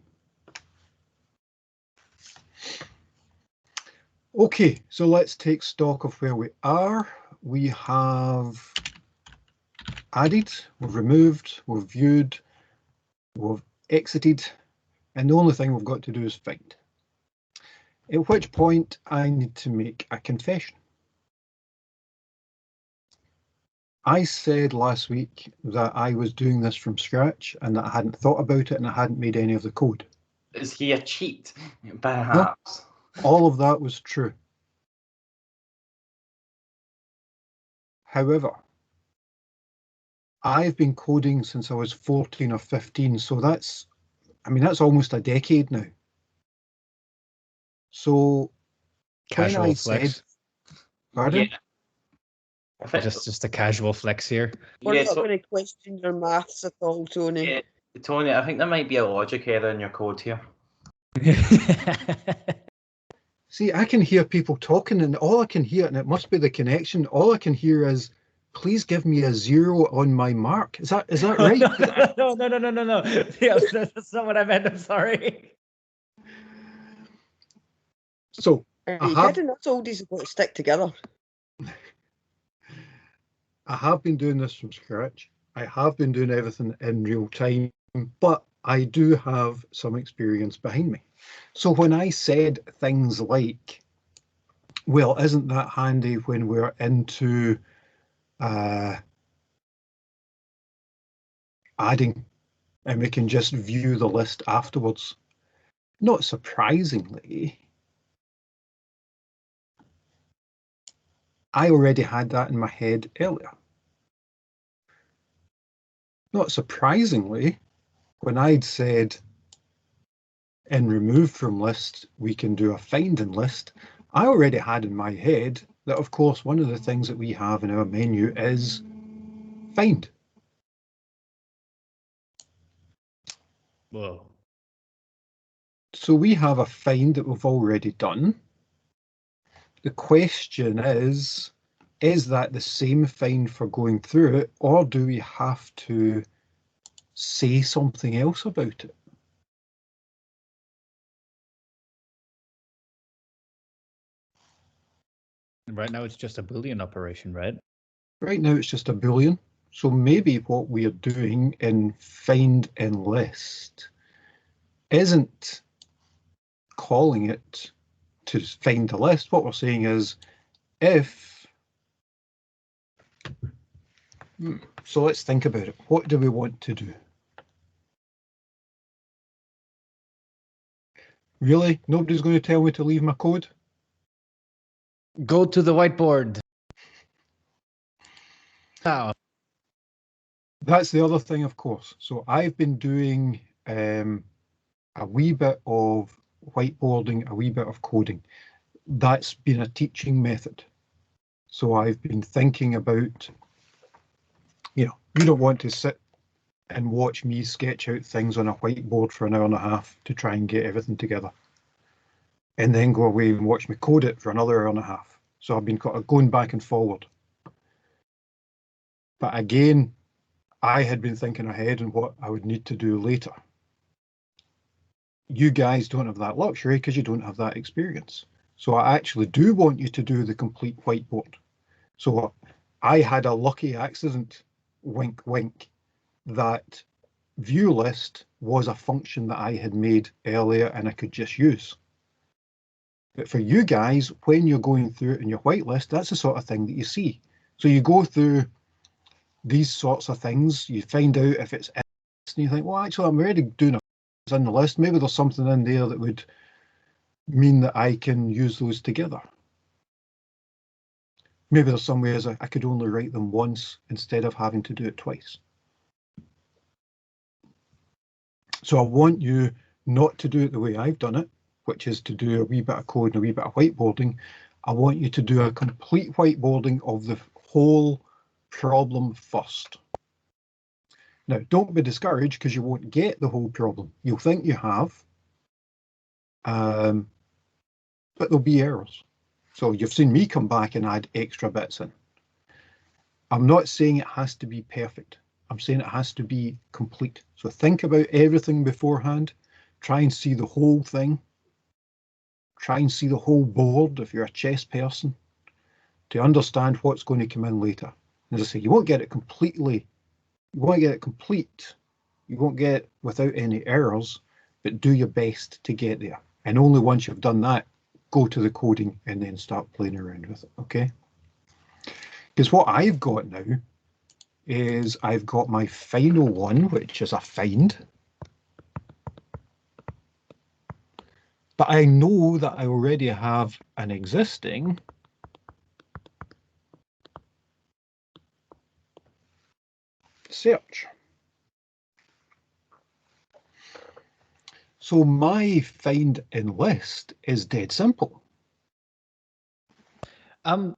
Okay, so let's take stock of where we are. We have added, we've removed, we've viewed, we've exited, and the only thing we've got to do is find. At which point I need to make a confession. I said last week that I was doing this from scratch and that I hadn't thought about it and I hadn't made any of the code. Is he a cheat? Perhaps. No, all of that was true. However, I've been coding since I was 14 or 15, so that's almost a decade now. So Casual when I flex. said, pardon? Yeah. Just a casual flex here. We're not going to question your maths at all, Tony. Yeah, Tony, I think there might be a logic error in your code here. See, I can hear people talking and all I can hear, and it must be the connection, all I can hear is, please give me a 0 on my mark. Is that right? No. Yeah, that's not what I meant. I'm sorry. So, Are you kidding? That's all these have got to stick together. I have been doing this from scratch. I have been doing everything in real time, but I do have some experience behind me. So when I said things like, well, isn't that handy when we're into adding and we can just view the list afterwards? Not surprisingly, I already had that in my head earlier. Not surprisingly, when I'd said in remove from list, we can do a find in list, I already had in my head that, of course, one of the things that we have in our menu is find. Whoa. So we have a find that we've already done. The question is that the same find for going through it, or do we have to say something else about it? Right now it's just a Boolean operation, right? Right now it's just a Boolean. So maybe what we are doing in find in list isn't calling it to find the list. What we're saying is if, so let's think about it. What do we want to do? Really? Nobody's going to tell me to leave my code? Go to the whiteboard. Now. That's the other thing, of course. So I've been doing a wee bit of whiteboarding, a wee bit of coding. That's been a teaching method. So I've been thinking about, you don't want to sit and watch me sketch out things on a whiteboard for an hour and a half to try and get everything together, and then go away and watch me code it for another hour and a half. So I've been kind of going back and forward. But again, I had been thinking ahead on what I would need to do later. You guys don't have that luxury because you don't have that experience. So I actually do want you to do the complete whiteboard. So I had a lucky accident, wink, wink, that view list was a function that I had made earlier and I could just use. But for you guys, when you're going through it in your whitelist, that's the sort of thing that you see. So you go through these sorts of things, you find out if it's in the list, and you think, well, actually, I'm already doing it's in the list. Maybe there's something in there that would mean that I can use those together. Maybe there's some ways I could only write them once instead of having to do it twice. So I want you not to do it the way I've done it, which is to do a wee bit of code and a wee bit of whiteboarding. I want you to do a complete whiteboarding of the whole problem first. Now, don't be discouraged because you won't get the whole problem. You'll think you have, but there'll be errors. So you've seen me come back and add extra bits in. I'm not saying it has to be perfect. I'm saying it has to be complete. So think about everything beforehand. Try and see the whole thing. Try and see the whole board if you're a chess person to understand what's going to come in later. As I say, you won't get it completely. You won't get it complete. You won't get it without any errors, but do your best to get there. And only once you've done that, go to the coding and then start playing around with it, okay? Because what I've got now is I've got my final one, which is a find. But I know that I already have an existing search. So my find in list is dead simple. Can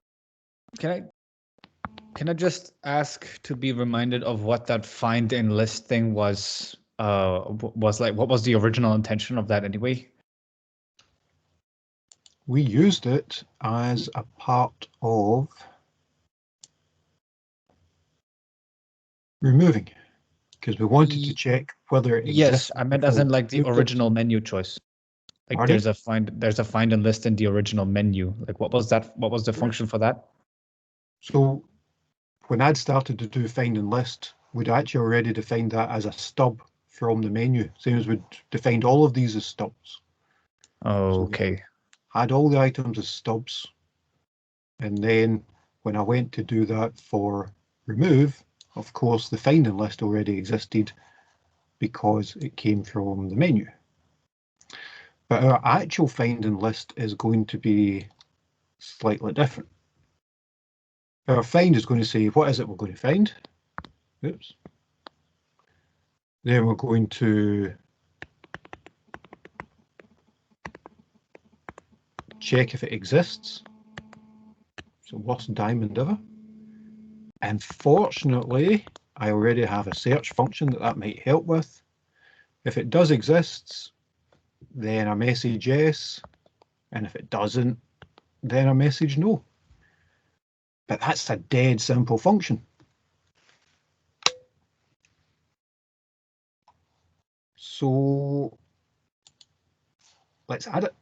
I just ask to be reminded of what that find in list thing was like? What was the original intention of that anyway? We used it as a part of removing, because we wanted to check whether it Yes, exists. I meant as in like the original menu choice. Like Pardon? there's a find and list in the original menu. Like what was that? What was the function for that? So when I'd started to do find and list, we'd actually already defined that as a stub from the menu, same as we'd defined all of these as stubs. Oh, okay. Had all the items as stubs, and then when I went to do that for remove, of course the find and list already existed because it came from the menu. But our actual find and list is going to be slightly different. Our find is going to say, what is it we're going to find? Oops. Then we're going to check if it exists. So worst diamond ever. And fortunately, I already have a search function that might help with. If it does exist, then I message yes. And if it doesn't, then I message no. But that's a dead simple function. So let's add it.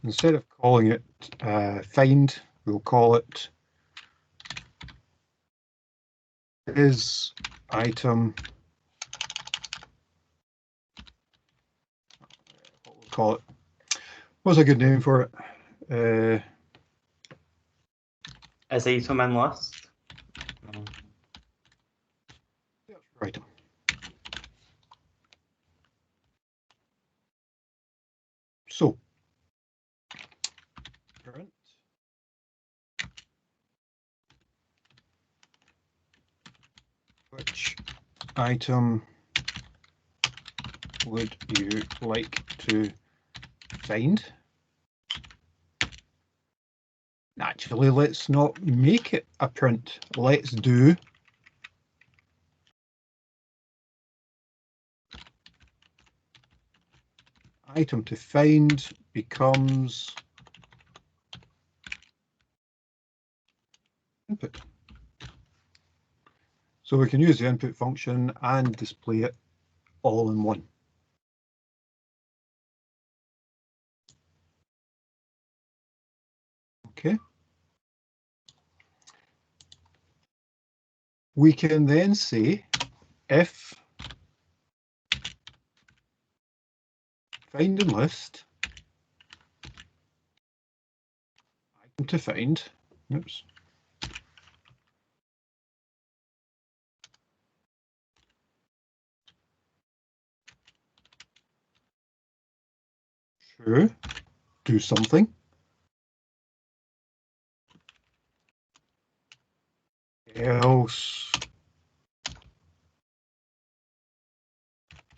Instead of calling it find, we'll call it is item. What we'll call it. What's a good name for it? Is item in list? Item. So print which item would you like to find? Actually, let's not make it a print. Let's do item to find becomes input. So we can use the input function and display it all in one. Okay. We can then say if find and list item to find, oops, true, do something. Else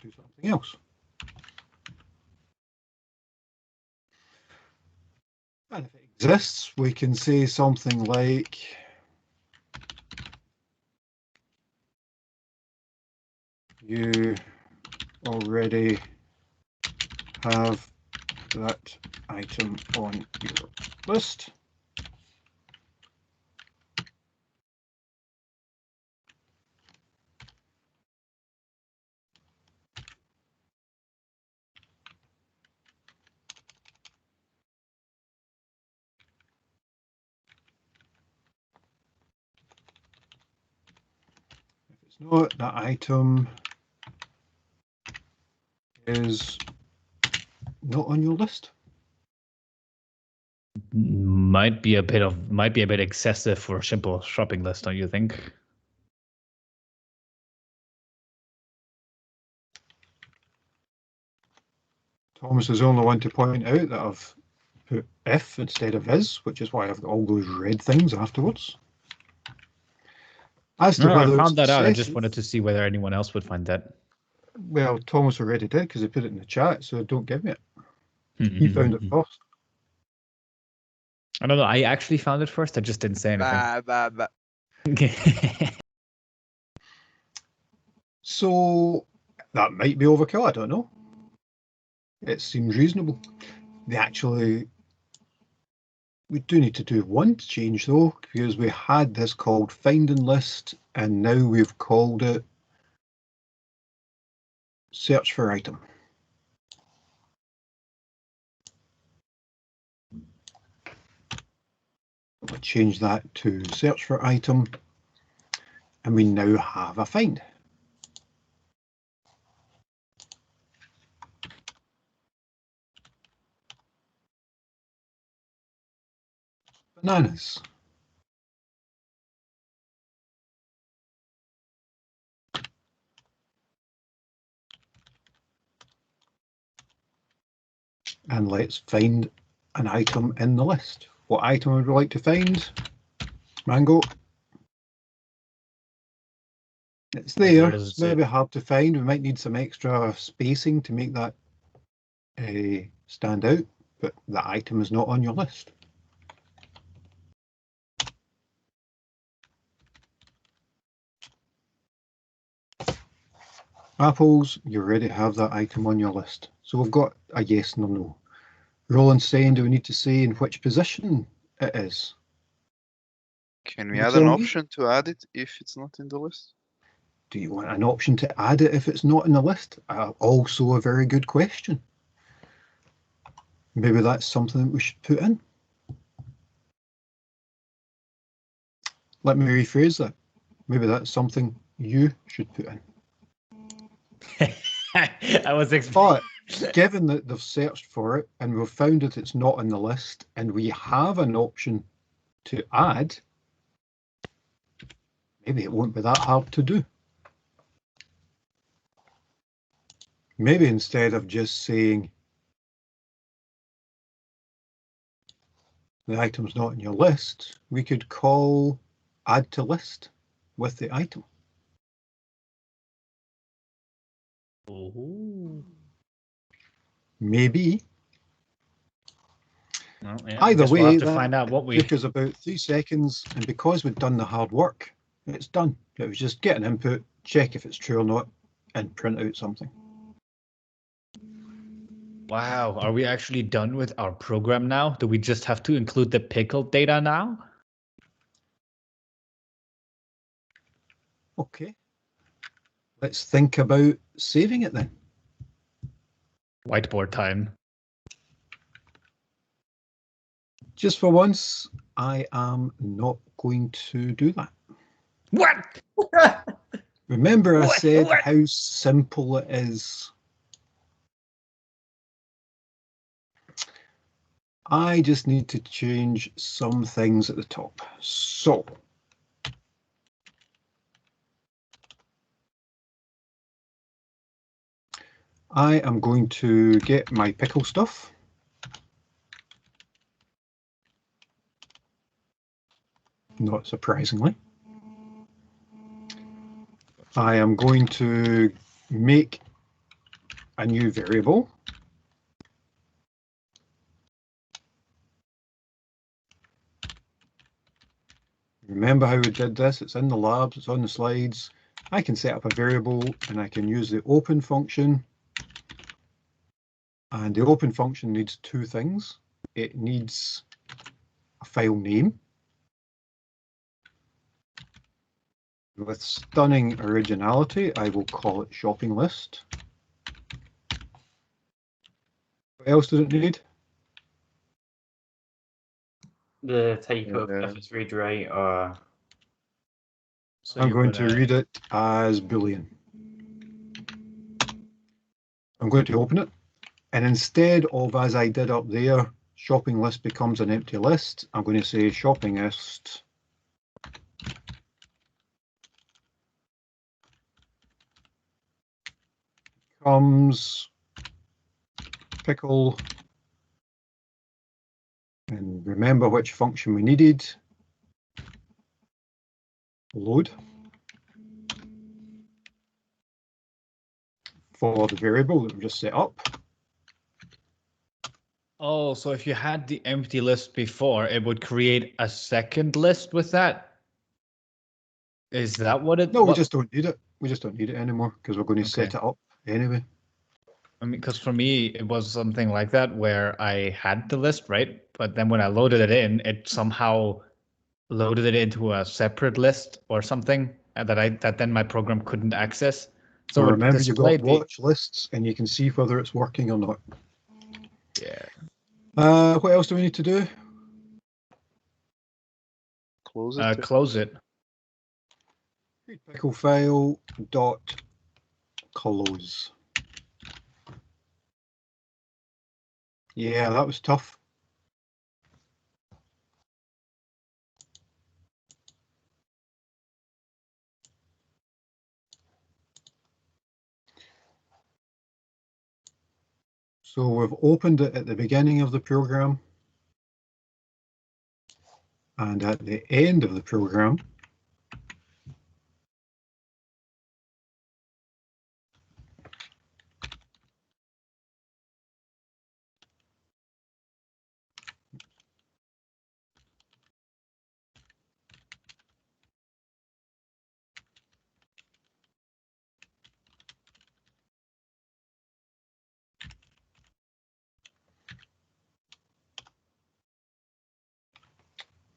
do something else. And if it exists, we can say something like you already have that item on your list. If it's not, that item is not on your list. Might be a bit excessive for a simple shopping list, don't you think? Thomas is the only one to point out that I've put if instead of is, which is why I've got all those red things afterwards. As to No, I whether found it's that out. I just excessive, wanted to see whether anyone else would find that. well, Thomas already did because he put it in the chat, so don't give me it. He found it first. I don't know. I actually found it first. I just didn't say anything. Bah. So that might be overkill, I don't know. It seems reasonable. We do need to do one change though, because we had this called find and list, and now we've called it search for item. We'll change that to search for item, and we now have a find. Bananas. And let's find an item in the list. What item would we like to find? Mango. It's Where there. does it It's sit? maybe hard to find. We might need some extra spacing to make that stand out, but the item is not on your list. Apples, you already have that item on your list. So we've got a yes and a no. Roland's saying, do we need to say in which position it is? Can we You add an tell me. option to add it if it's not in the list? Do you want an option to add it if it's not in the list? Also a very good question. Maybe that's something that we should put in. Let me rephrase that. Maybe that's something you should put in. I was expecting. But given that they've searched for it and we've found that it's not on the list and we have an option to add, maybe it won't be that hard to do. Maybe instead of just saying the item's not in your list, we could call add to list with the item. Ooh. Maybe. Well, yeah, Either guess we'll way, have to that find out what we. took us about 3 seconds, and because we'd done the hard work, it's done. It was just get an input, check if it's true or not, and print out something. Wow, are we actually done with our program now? Do we just have to include the pickle data now? Okay. Let's think about saving it then. Whiteboard time. Just for once, I am not going to do that. What? Remember I What? said What? how simple it is. I just need to change some things at the top. So, I am going to get my pickle stuff. Not surprisingly. I am going to make a new variable. Remember how we did this? It's in the labs, it's on the slides. I can set up a variable and I can use the open function. And the open function needs 2 things. It needs a file name. With stunning originality, I will call it shopping list. What else does it need? The type of Yeah. if it's read right or So I'm you're going to gonna- read it as Boolean. I'm going to open it. And instead of, as I did up there, shopping list becomes an empty list, I'm going to say shopping list becomes pickle. And remember which function we needed. Load. For the variable that we just set up. Oh, so if you had the empty list before, it would create a second list with that? Is that what it? No, we what- just don't need it. We just don't need it anymore because we're going to set Okay. it up anyway. I mean, because for me, it was something like that where I had the list, right? But then when I loaded it in, it somehow loaded it into a separate list or something that then my program couldn't access. So So it remember, you've got displayed the- watch lists and you can see whether it's working or not. Yeah. What else do we need to do? Close it. Close it. Pickle file dot close. Yeah, that was tough. So we've opened it at the beginning of the program and at the end of the program.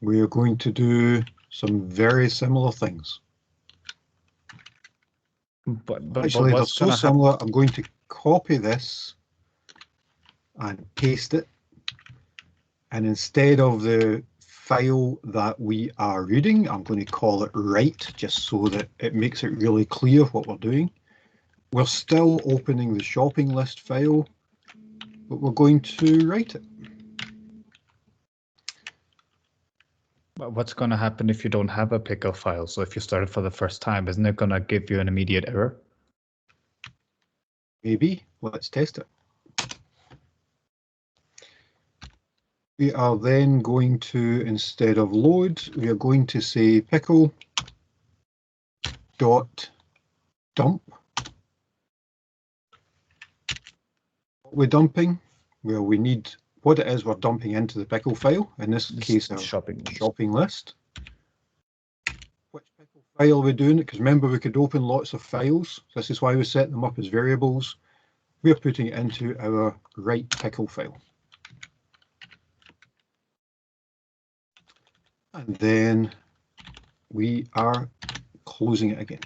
we are going to do some very similar things. But Actually, they're what's so gonna happen? similar, I'm going to copy this and paste it. And instead of the file that we are reading, I'm going to call it write, just so that it makes it really clear what we're doing. We're still opening the shopping list file, but we're going to write it. What's gonna happen if you don't have a pickle file? So if you start it for the first time, isn't it gonna give you an immediate error? Maybe. Let's test it. We are then going to, instead of load, we are going to say pickle dot dump. What we're dumping, well, we need what it is we're dumping into the pickle file. In this case, our Shopping. shopping list. Which pickle file are we doing? Because remember, we could open lots of files. This is why we set them up as variables. We're putting it into our write pickle file. And then we are closing it again.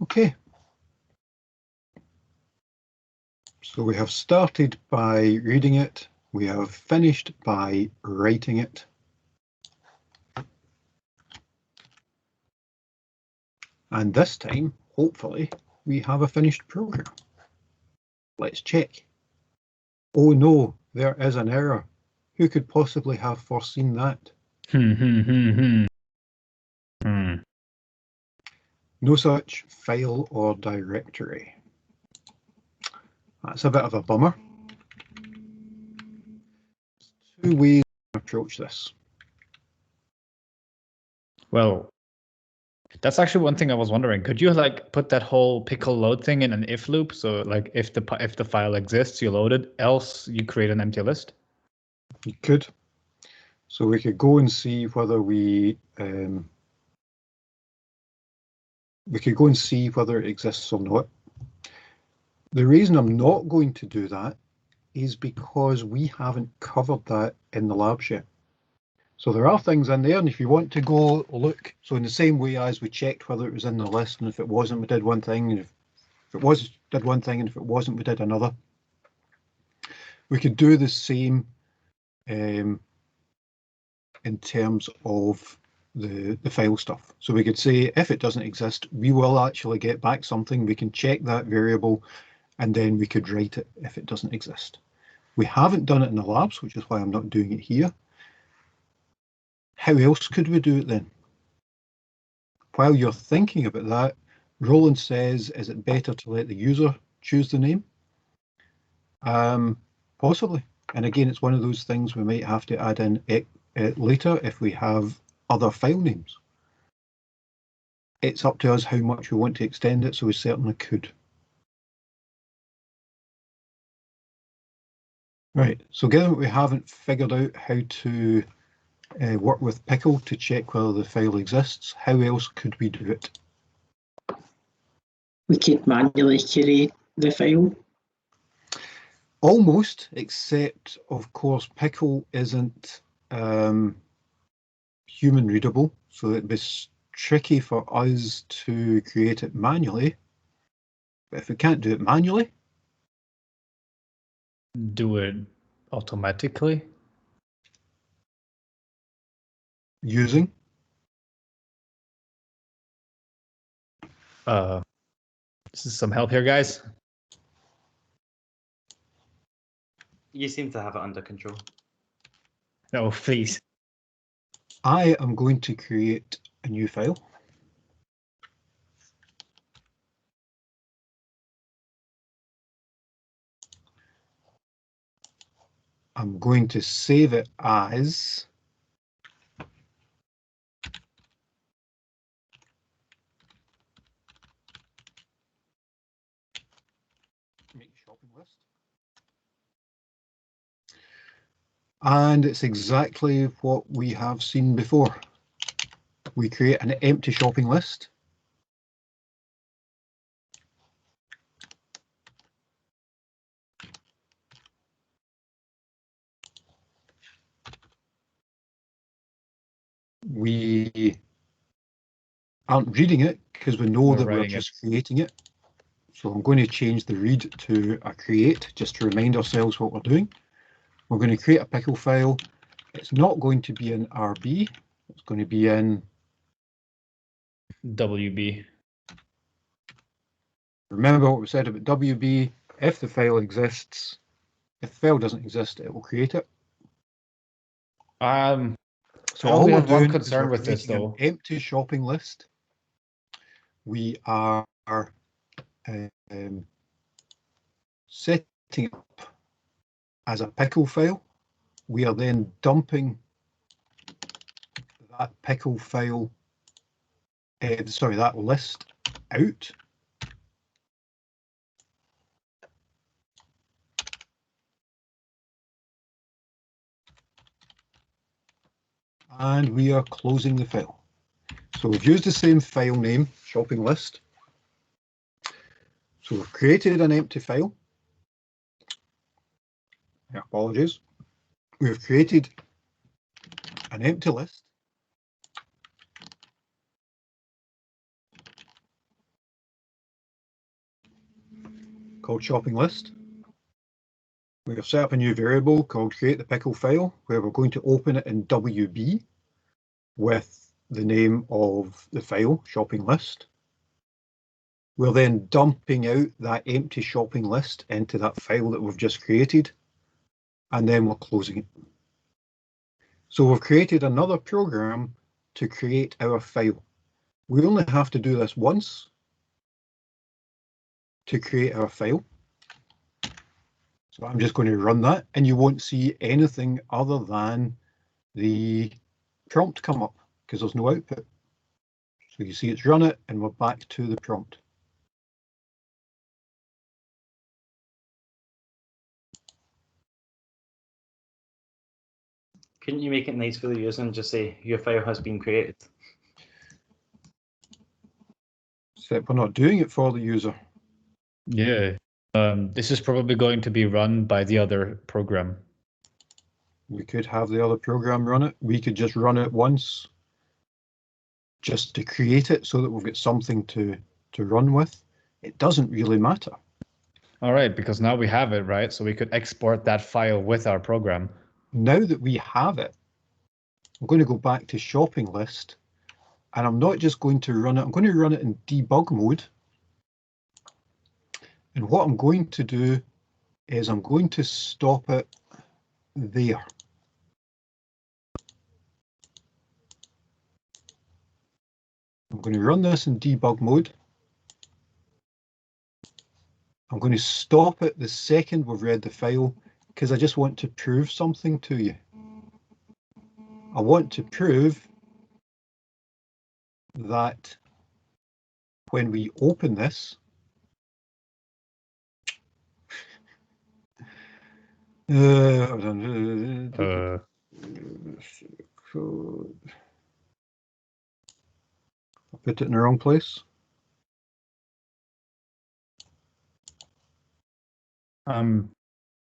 Okay. So we have started by reading it. We have finished by writing it. And this time, hopefully, we have a finished program. Let's check. Oh no, there is an error. Who could possibly have foreseen that? No such file or directory. That's a bit of a bummer. There's two ways to approach this. Well, that's actually one thing I was wondering. Could you like put that whole pickle load thing in an if loop? So like if the file exists, you load it. Else, you create an empty list. You could. So we could go and see whether we could go and see whether it exists or not. The reason I'm not going to do that is because we haven't covered that in the labs yet. So there are things in there, and if you want to go look, so in the same way as we checked whether it was in the list, and if it wasn't, we did one thing, and if it was, did one thing, and if it wasn't, we did another. We could do the same in terms of the file stuff. So we could say, if it doesn't exist, we will actually get back something. We can check that variable, and then we could write it if it doesn't exist. We haven't done it in the labs, which is why I'm not doing it here. How else could we do it then? While you're thinking about that, Roland says, is it better to let the user choose the name? Possibly. And again, it's one of those things we might have to add in later if we have other file names. It's up to us how much we want to extend it, so we certainly could. Right, so given we haven't figured out how to work with pickle to check whether the file exists, how else could we do it? We could manually curate the file. Almost, except of course pickle isn't human readable, so it'd be tricky for us to create it manually. But if we can't do it manually, Do it automatically. using This is some help here, guys. You seem to have it under control. No, please. I am going to create a new file. I'm going to save it as make shopping list. And it's exactly what we have seen before. we create an empty shopping list. We aren't reading it because we know that we're writing just creating it. So I'm going to change the read to a create just to remind ourselves what we're doing. We're going to create a pickle file. It's not going to be in RB. It's going to be in WB. Remember what we said about WB. If the file exists, if the file doesn't exist, it will create it. So I all only we're have one doing is concern we're with this, creating though. an empty shopping list. We are setting it up as a pickle file. We are then dumping that pickle file, that list out. And we are closing the file. So we've used the same file name, shopping list. So we've created an empty file. Apologies. We've created an empty list. Called shopping list. We have set up a new variable called create the pickle file where we're going to open it in WB with the name of the file, shopping list. We're then dumping out that empty shopping list into that file that we've just created, and then we're closing it. So we've created another program to create our file. We only have to do this once to create our file. So I'm just going to run that, and you won't see anything other than the prompt come up because there's no output. So you see it's run it, and we're back to the prompt. Couldn't you make it nice for the user and just say your file has been created? Except we're not doing it for the user. Yeah. This is probably going to be run by the other program. We could have the other program run it. We could just run it once just to create it so that we've got something to run with. It doesn't really matter. All right, because now we have it, right? So we could export that file with our program. Now that we have it, I'm going to go back to shopping list, and I'm not just going to run it, I'm going to run it in debug mode. And what I'm going to do is I'm going to stop it there. I'm going to run this in debug mode. I'm going to stop it the second we've read the file because I just want to prove something to you. I want to prove that when we open this, I put it in the wrong place.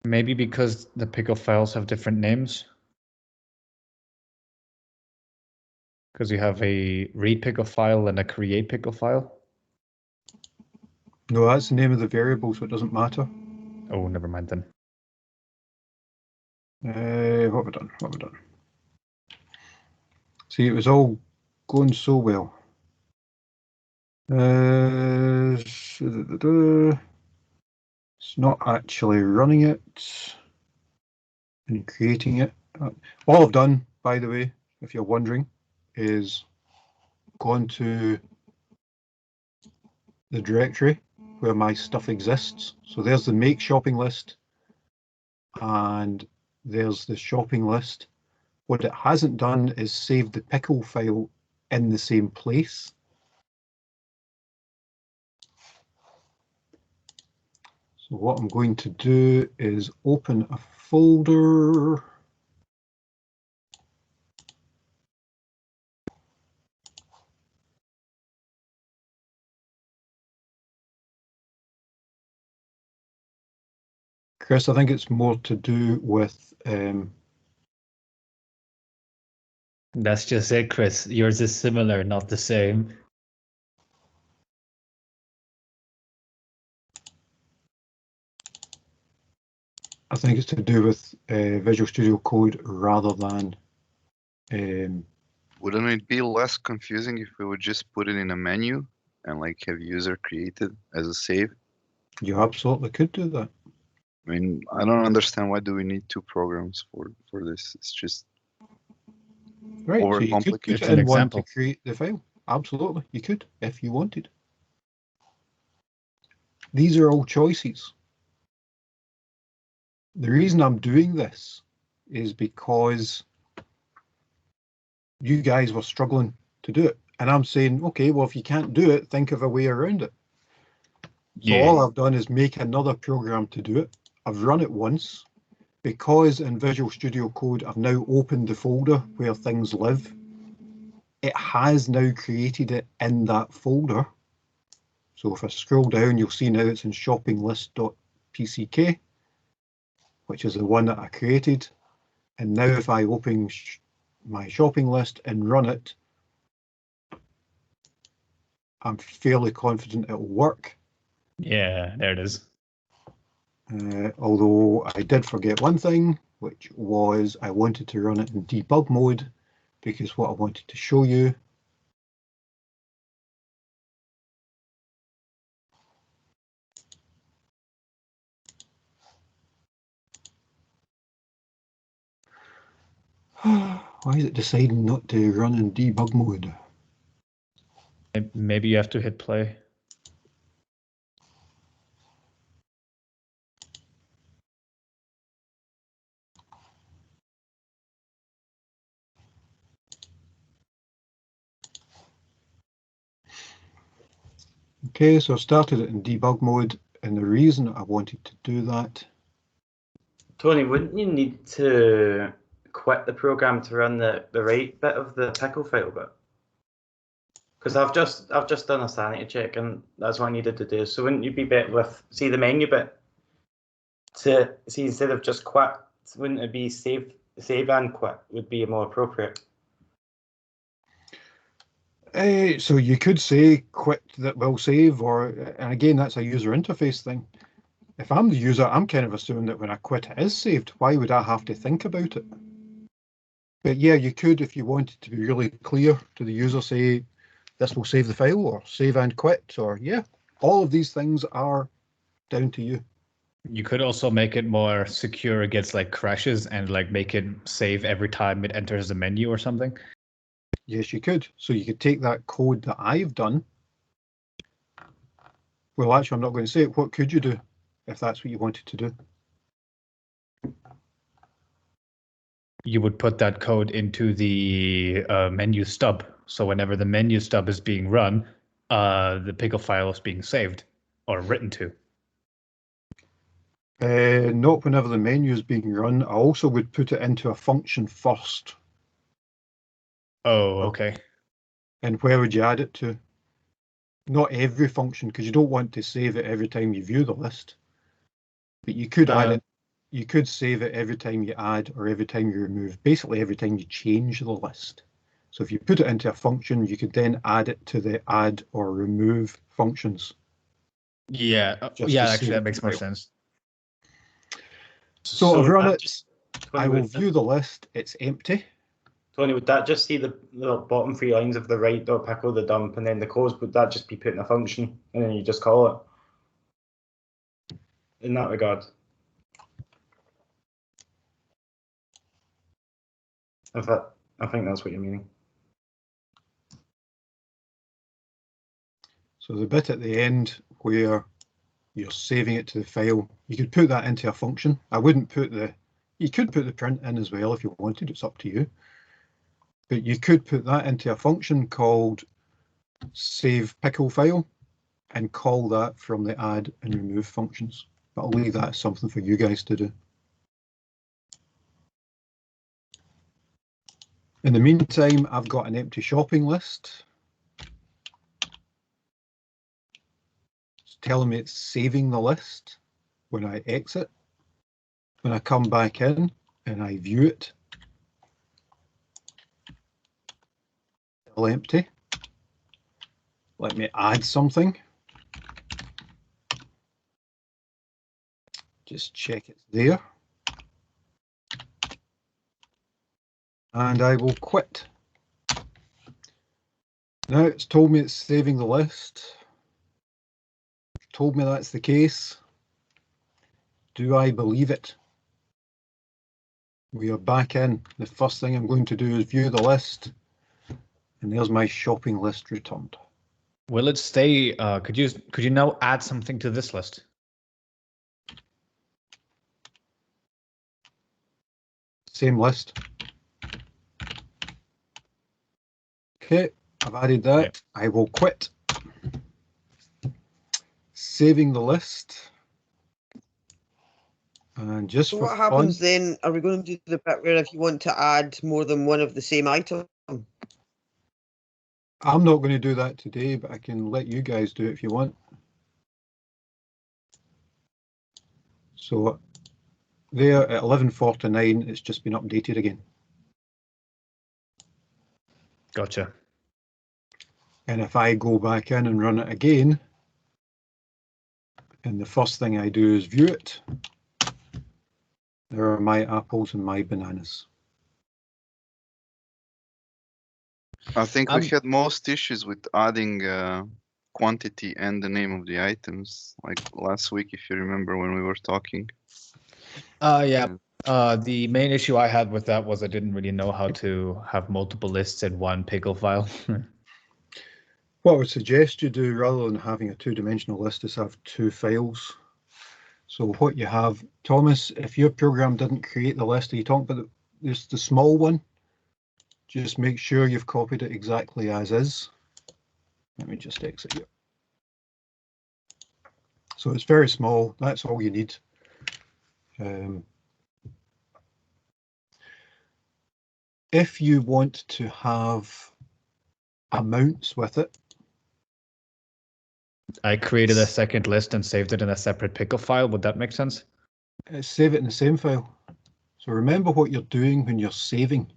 Maybe because the pickle files have different names. Because you have a read pickle file and a create pickle file. No, that's the name of the variable, so it doesn't matter. Oh, never mind then. What have we done? What have we done? See, it was all going so well. It's not actually running it and creating it. All I've done, by the way, if you're wondering, is gone to the directory where my stuff exists. So there's the make shopping list, and there's the shopping list. What it hasn't done is saved the pickle file in the same place. So what I'm going to do is open a folder. Chris, I think it's more to do with That's just it, Chris. Yours is similar, not the same. I think it's to do with Visual Studio Code rather than Wouldn't it be less confusing if we would just put it in a menu and like have user created as a save? you absolutely could do that. I mean, I don't understand why do we need two programs for this. It's just Right, so you could put overcomplicated. it It's an in one to example. create the file. Absolutely, you could if you wanted. These are all choices. The reason I'm doing this is because you guys were struggling to do it. And I'm saying, okay, well, if you can't do it, think of a way around it. So all I've done is make another program to do it. I've run it once. Because in Visual Studio Code, I've now opened the folder where things live. It has now created it in that folder. So if I scroll down, you'll see now it's in shoppinglist.pck, which is the one that I created. And now if I open my shopping list and run it, I'm fairly confident it'll work. Yeah, there it is. Although I did forget one thing, which was I wanted to run it in debug mode, because what I wanted to show you why is it deciding not to run in debug mode? Maybe you have to hit play. Okay, so I started it in debug mode, and the reason I wanted to do that. Tony, wouldn't you need to quit the program to run the right bit of the pickle file bit? Because I've just done a sanity check and that's what I needed to do. So wouldn't you be better with the menu bit to see instead of just quit? Wouldn't it be save and quit would be more appropriate? So you could say quit that will save, or and again that's a user interface thing. If I'm the user, I'm kind of assuming that when I quit it is saved. Why would I have to think about it? But yeah, you could, if you wanted to be really clear to the user, say this will save the file, or save and quit, or yeah, all of these things are down to you. You could also make it more secure against like crashes and like make it save every time it enters the menu or something. Yes, you could. So you could take that code that I've done. Well, actually, I'm not going to say it. What could you do if that's what you wanted to do? You would put that code into the menu stub. So whenever the menu stub is being run, the pickle file is being saved or written to. Not whenever the menu is being run. I also would put it into a function first. Oh, okay. And where would you add it to? Not every function, because you don't want to save it every time you view the list. But you could add it. You could save it every time you add or every time you remove. Basically, every time you change the list. So if you put it into a function, you could then add it to the add or remove functions. Yeah, actually that makes more sense. So I've run it. Tony, I will view the list. It's empty. Tony, would that just see the bottom 3 lines of the right.pickle, the dump, and then the close? Would that just be put in a function and then you just call it? In that regard. In fact, I think that's what you're meaning. So the bit at the end where you're saving it to the file, you could put that into a function. I wouldn't put you could put the print in as well if you wanted, it's up to you. But you could put that into a function called save pickle file and call that from the add and remove functions. But I'll leave that as something for you guys to do. In the meantime, I've got an empty shopping list. It's telling me it's saving the list when I exit. When I come back in and I view it, still empty. Let me add something. Just check it's there. And I will quit. Now it's told me it's saving the list. Told me that's the case. Do I believe it? We are back in. The first thing I'm going to do is view the list. And there's my shopping list returned. Will it stay? Could you now add something to this list? Same list. Okay, I've added that. Okay. I will quit. Saving the list. And just So for what happens fun, then? Are we going to do the bit where if you want to add more than one of the same item? I'm not going to do that today, but I can let you guys do it if you want. So there at 11:49, it's just been updated again. Gotcha. And if I go back in and run it again, and the first thing I do is view it, there are my apples and my bananas. I think we Um, had most issues with adding quantity and the name of the items, like last week, if you remember when we were talking. Yeah. The main issue I had with that was I didn't really know how to have multiple lists in one pickle file. What I would suggest you do, rather than having a two-dimensional list, is have two files. So what you have, Thomas, if your program didn't create the list, are you talking about the small one? Just make sure you've copied it exactly as is. Let me just exit here. So it's very small, that's all you need. If you want to have amounts with it, I created a second list and saved it in a separate pickle file. Would that make sense? save it in the same file. So remember what you're doing when you're saving.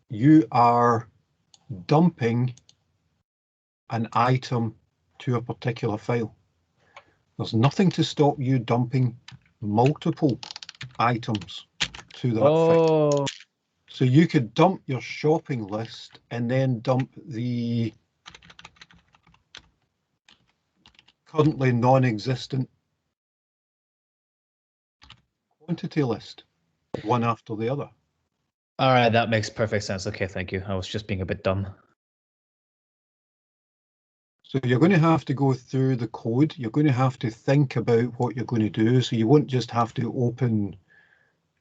You are dumping an item to a particular file. There's nothing to stop you dumping multiple items to that file. Oh, So you could dump your shopping list and then dump the currently non-existent quantity list, one after the other. all right. That makes perfect sense. Okay, thank you. I was just being a bit dumb. So you're going to have to go through the code. You're going to have to think about what you're going to do. So you won't just have to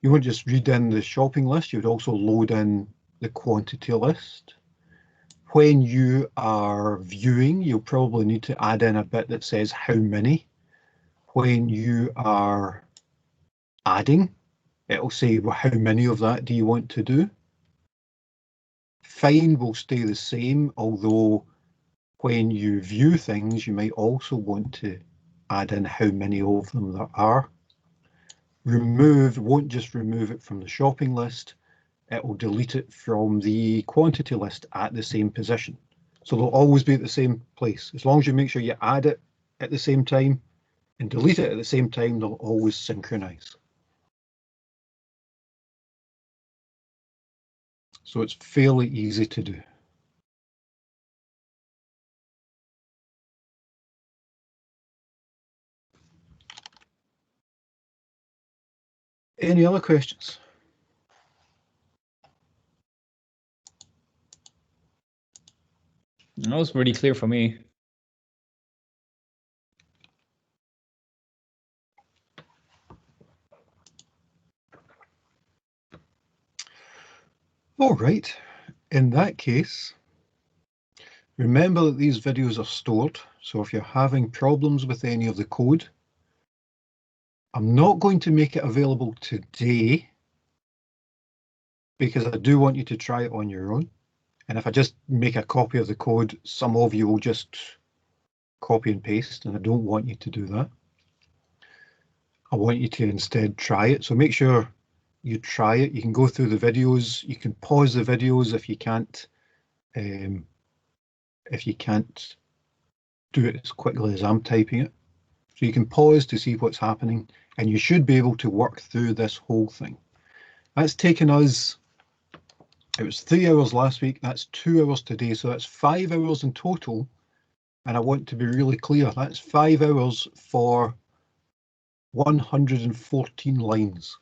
you won't just read in the shopping list. You would also load in the quantity list. When you are viewing, you'll probably need to add in a bit that says how many. When you are adding, it'll say, well, how many of that do you want to do? Find will stay the same, although when you view things, you might also want to add in how many of them there are. Remove won't just remove it from the shopping list, it will delete it from the quantity list at the same position. So they'll always be at the same place. As long as you make sure you add it at the same time and delete it at the same time, they'll always synchronize. So it's fairly easy to do. Any other questions? That was really clear for me. All right, in that case, remember that these videos are stored. So if you're having problems with any of the code, I'm not going to make it available today because I do want you to try it on your own. And if I just make a copy of the code, some of you will just copy and paste, and I don't want you to do that. I want you to instead try it. So make sure you try it. You can go through the videos. You can pause the videos if you can't. If you can't do it as quickly as I'm typing it. So you can pause to see what's happening, and you should be able to work through this whole thing. That's taken us, it was 3 hours last week, that's 2 hours today, so that's 5 hours in total. And I want to be really clear, that's 5 hours for 114 lines.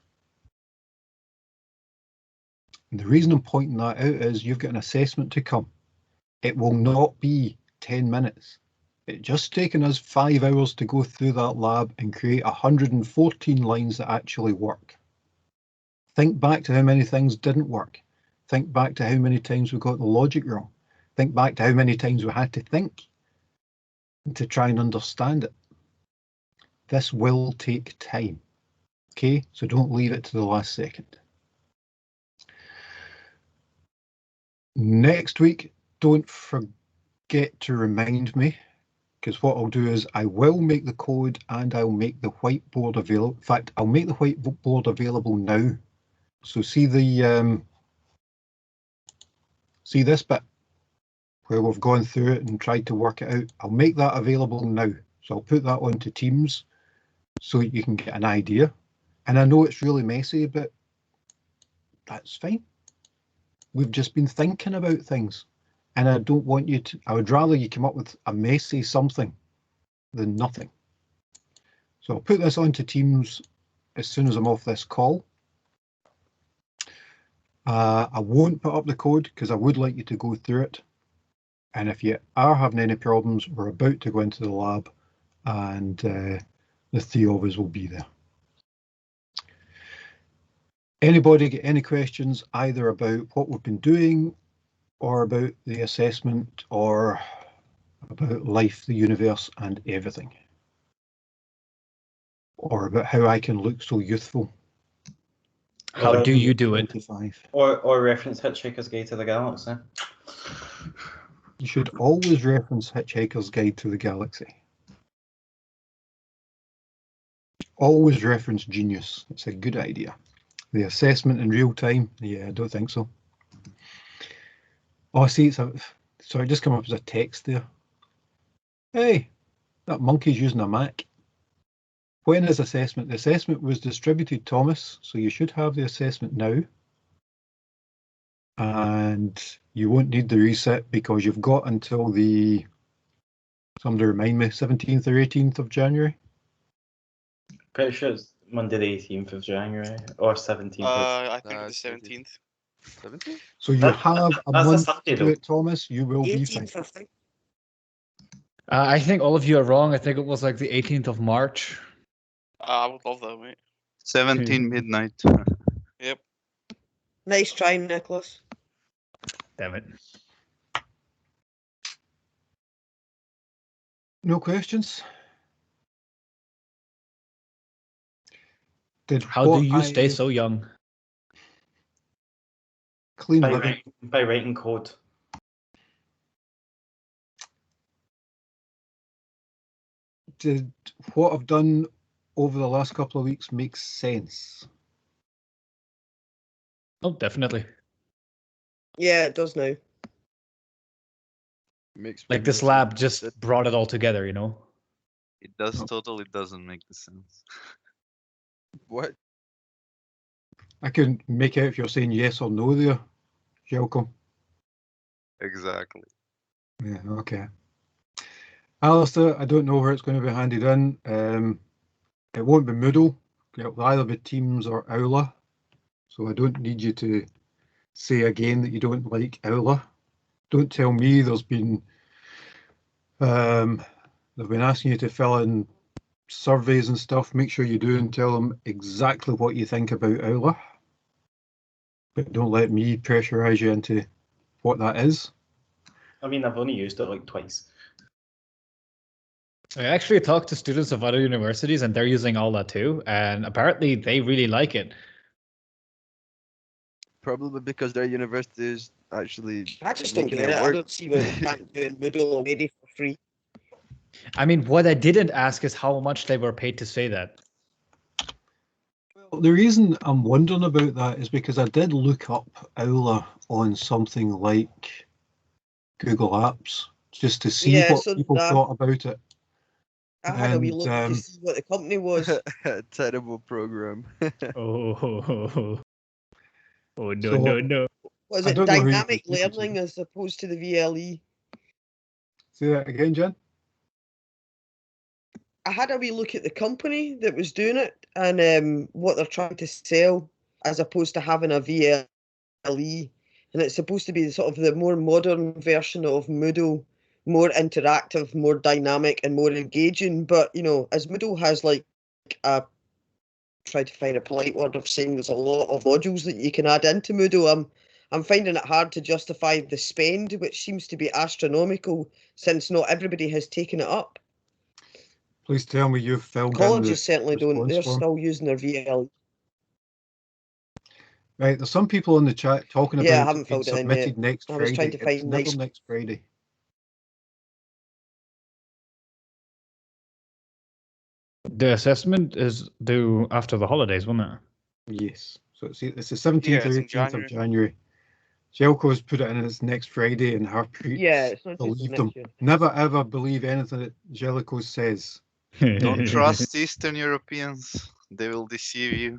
And the reason I'm pointing that out is you've got an assessment to come. It will not be 10 minutes. It's just taken us 5 hours to go through that lab and create 114 lines that actually work. Think back to how many things didn't work. Think back to how many times we got the logic wrong. Think back to how many times we had to think to try and understand it. This will take time. Okay, so don't leave it to the last second. Next week, don't forget to remind me, because what I'll do is I will make the code and I'll make the whiteboard available. In fact, I'll make the whiteboard available now. So see the see this bit where we've gone through it and tried to work it out. I'll make that available now. So I'll put that onto Teams so you can get an idea. And I know it's really messy, but that's fine. We've just been thinking about things. And I don't want you to, I would rather you come up with a messy something than nothing. So I'll put this onto Teams as soon as I'm off this call. I won't put up the code because I would like you to go through it. And if you are having any problems, we're about to go into the lab and the three of us will be there. Anybody get any questions either about what we've been doing or about the assessment or about life, the universe and everything? Or about how I can look so youthful? How do you do it? 25. Or reference Hitchhiker's Guide to the Galaxy. You should always reference Hitchhiker's Guide to the Galaxy. Always reference Genius. It's a good idea. The assessment in real time? Yeah, I don't think so. Oh, see, it's a, sorry, it just come up as a text there. Hey, that monkey's using a Mac. When is assessment? The assessment was distributed, Thomas, so you should have the assessment now. And you won't need the reset because you've got until the, somebody remind me, 17th or 18th of January? Pretty sure it's Monday the 18th of January or 17th. I think the 17th. 17th? So you have a that's a month Sunday, to do though. it, Thomas. You will be fine. 18th, I think. I think all of you are wrong. I think it was like the 18th of March. I would love that, mate. 17 midnight. Yep. Nice try, Nicholas. Damn it. No questions? Did How do what you stay I so young? clean living? By writing code. Did what I've done over the last couple of weeks make sense? Oh, definitely. Yeah, it does now. Makes Like this lab just brought it all together, you know? It does totally doesn't make the sense. What? I can make out if you're saying yes or no there, Jelcom. Exactly. Yeah, okay. Alistair, I don't know where it's going to be handed in. It won't be Moodle. It'll either be Teams or Aula. So I don't need you to say again that you don't like Aula. Don't tell me there's been they've been asking you to fill in surveys and stuff. Make sure you do and tell them exactly what you think about Aula. But don't let me pressurize you into what that is. I mean, I've only used it like twice. I actually talked to students of other universities and they're using all that too. And apparently they really like it. Probably because their university is actually. I just don't making get it. I work. don't see why we can't do it Moodle already for free. I mean, what I didn't ask is how much they were paid to say that. the reason I'm wondering about that is because I did look up Owler on something like Google Apps just to see Yeah, what so people nah. thought about it. I had a wee And, look to see what the company was. Terrible program. Oh, oh no, So- no, no. Was I it don't know who you dynamic can speak to. learning as opposed to the VLE? Say that again, Jen. I had a wee look at the company that was doing it and what they're trying to sell as opposed to having a VLE. And it's supposed to be sort of the more modern version of Moodle, more interactive, more dynamic and more engaging. But, you know, as Moodle has like a, try to find a polite word of saying there's a lot of modules that you can add into Moodle, I'm finding it hard to justify the spend, which seems to be astronomical since not everybody has taken it up. Please tell me you've filled in Colleges the certainly don't. response They're form. still using their VL. Right, there's some people in the chat talking Yeah, I about haven't it being filled it in submitted yet. next I was Friday. trying to It's find never nice. next Friday. The assessment is due after the holidays, wasn't it? Yes. So it's the 17th Yeah, or it's in 18th of January. Jelko's put it in as next Friday and Harpreet Yeah, it's not just believed him. next year. Never ever believe anything that Jelko says. Don't trust Eastern Europeans. They will deceive you.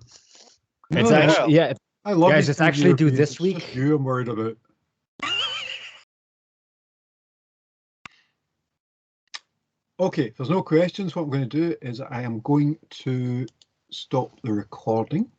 It's No, actually, yeah. I love Guys, it's Eastern actually due Europeans, this it's week. just you I'm worried about. Okay, if there's no questions, what I'm going to do is I am going to stop the recording.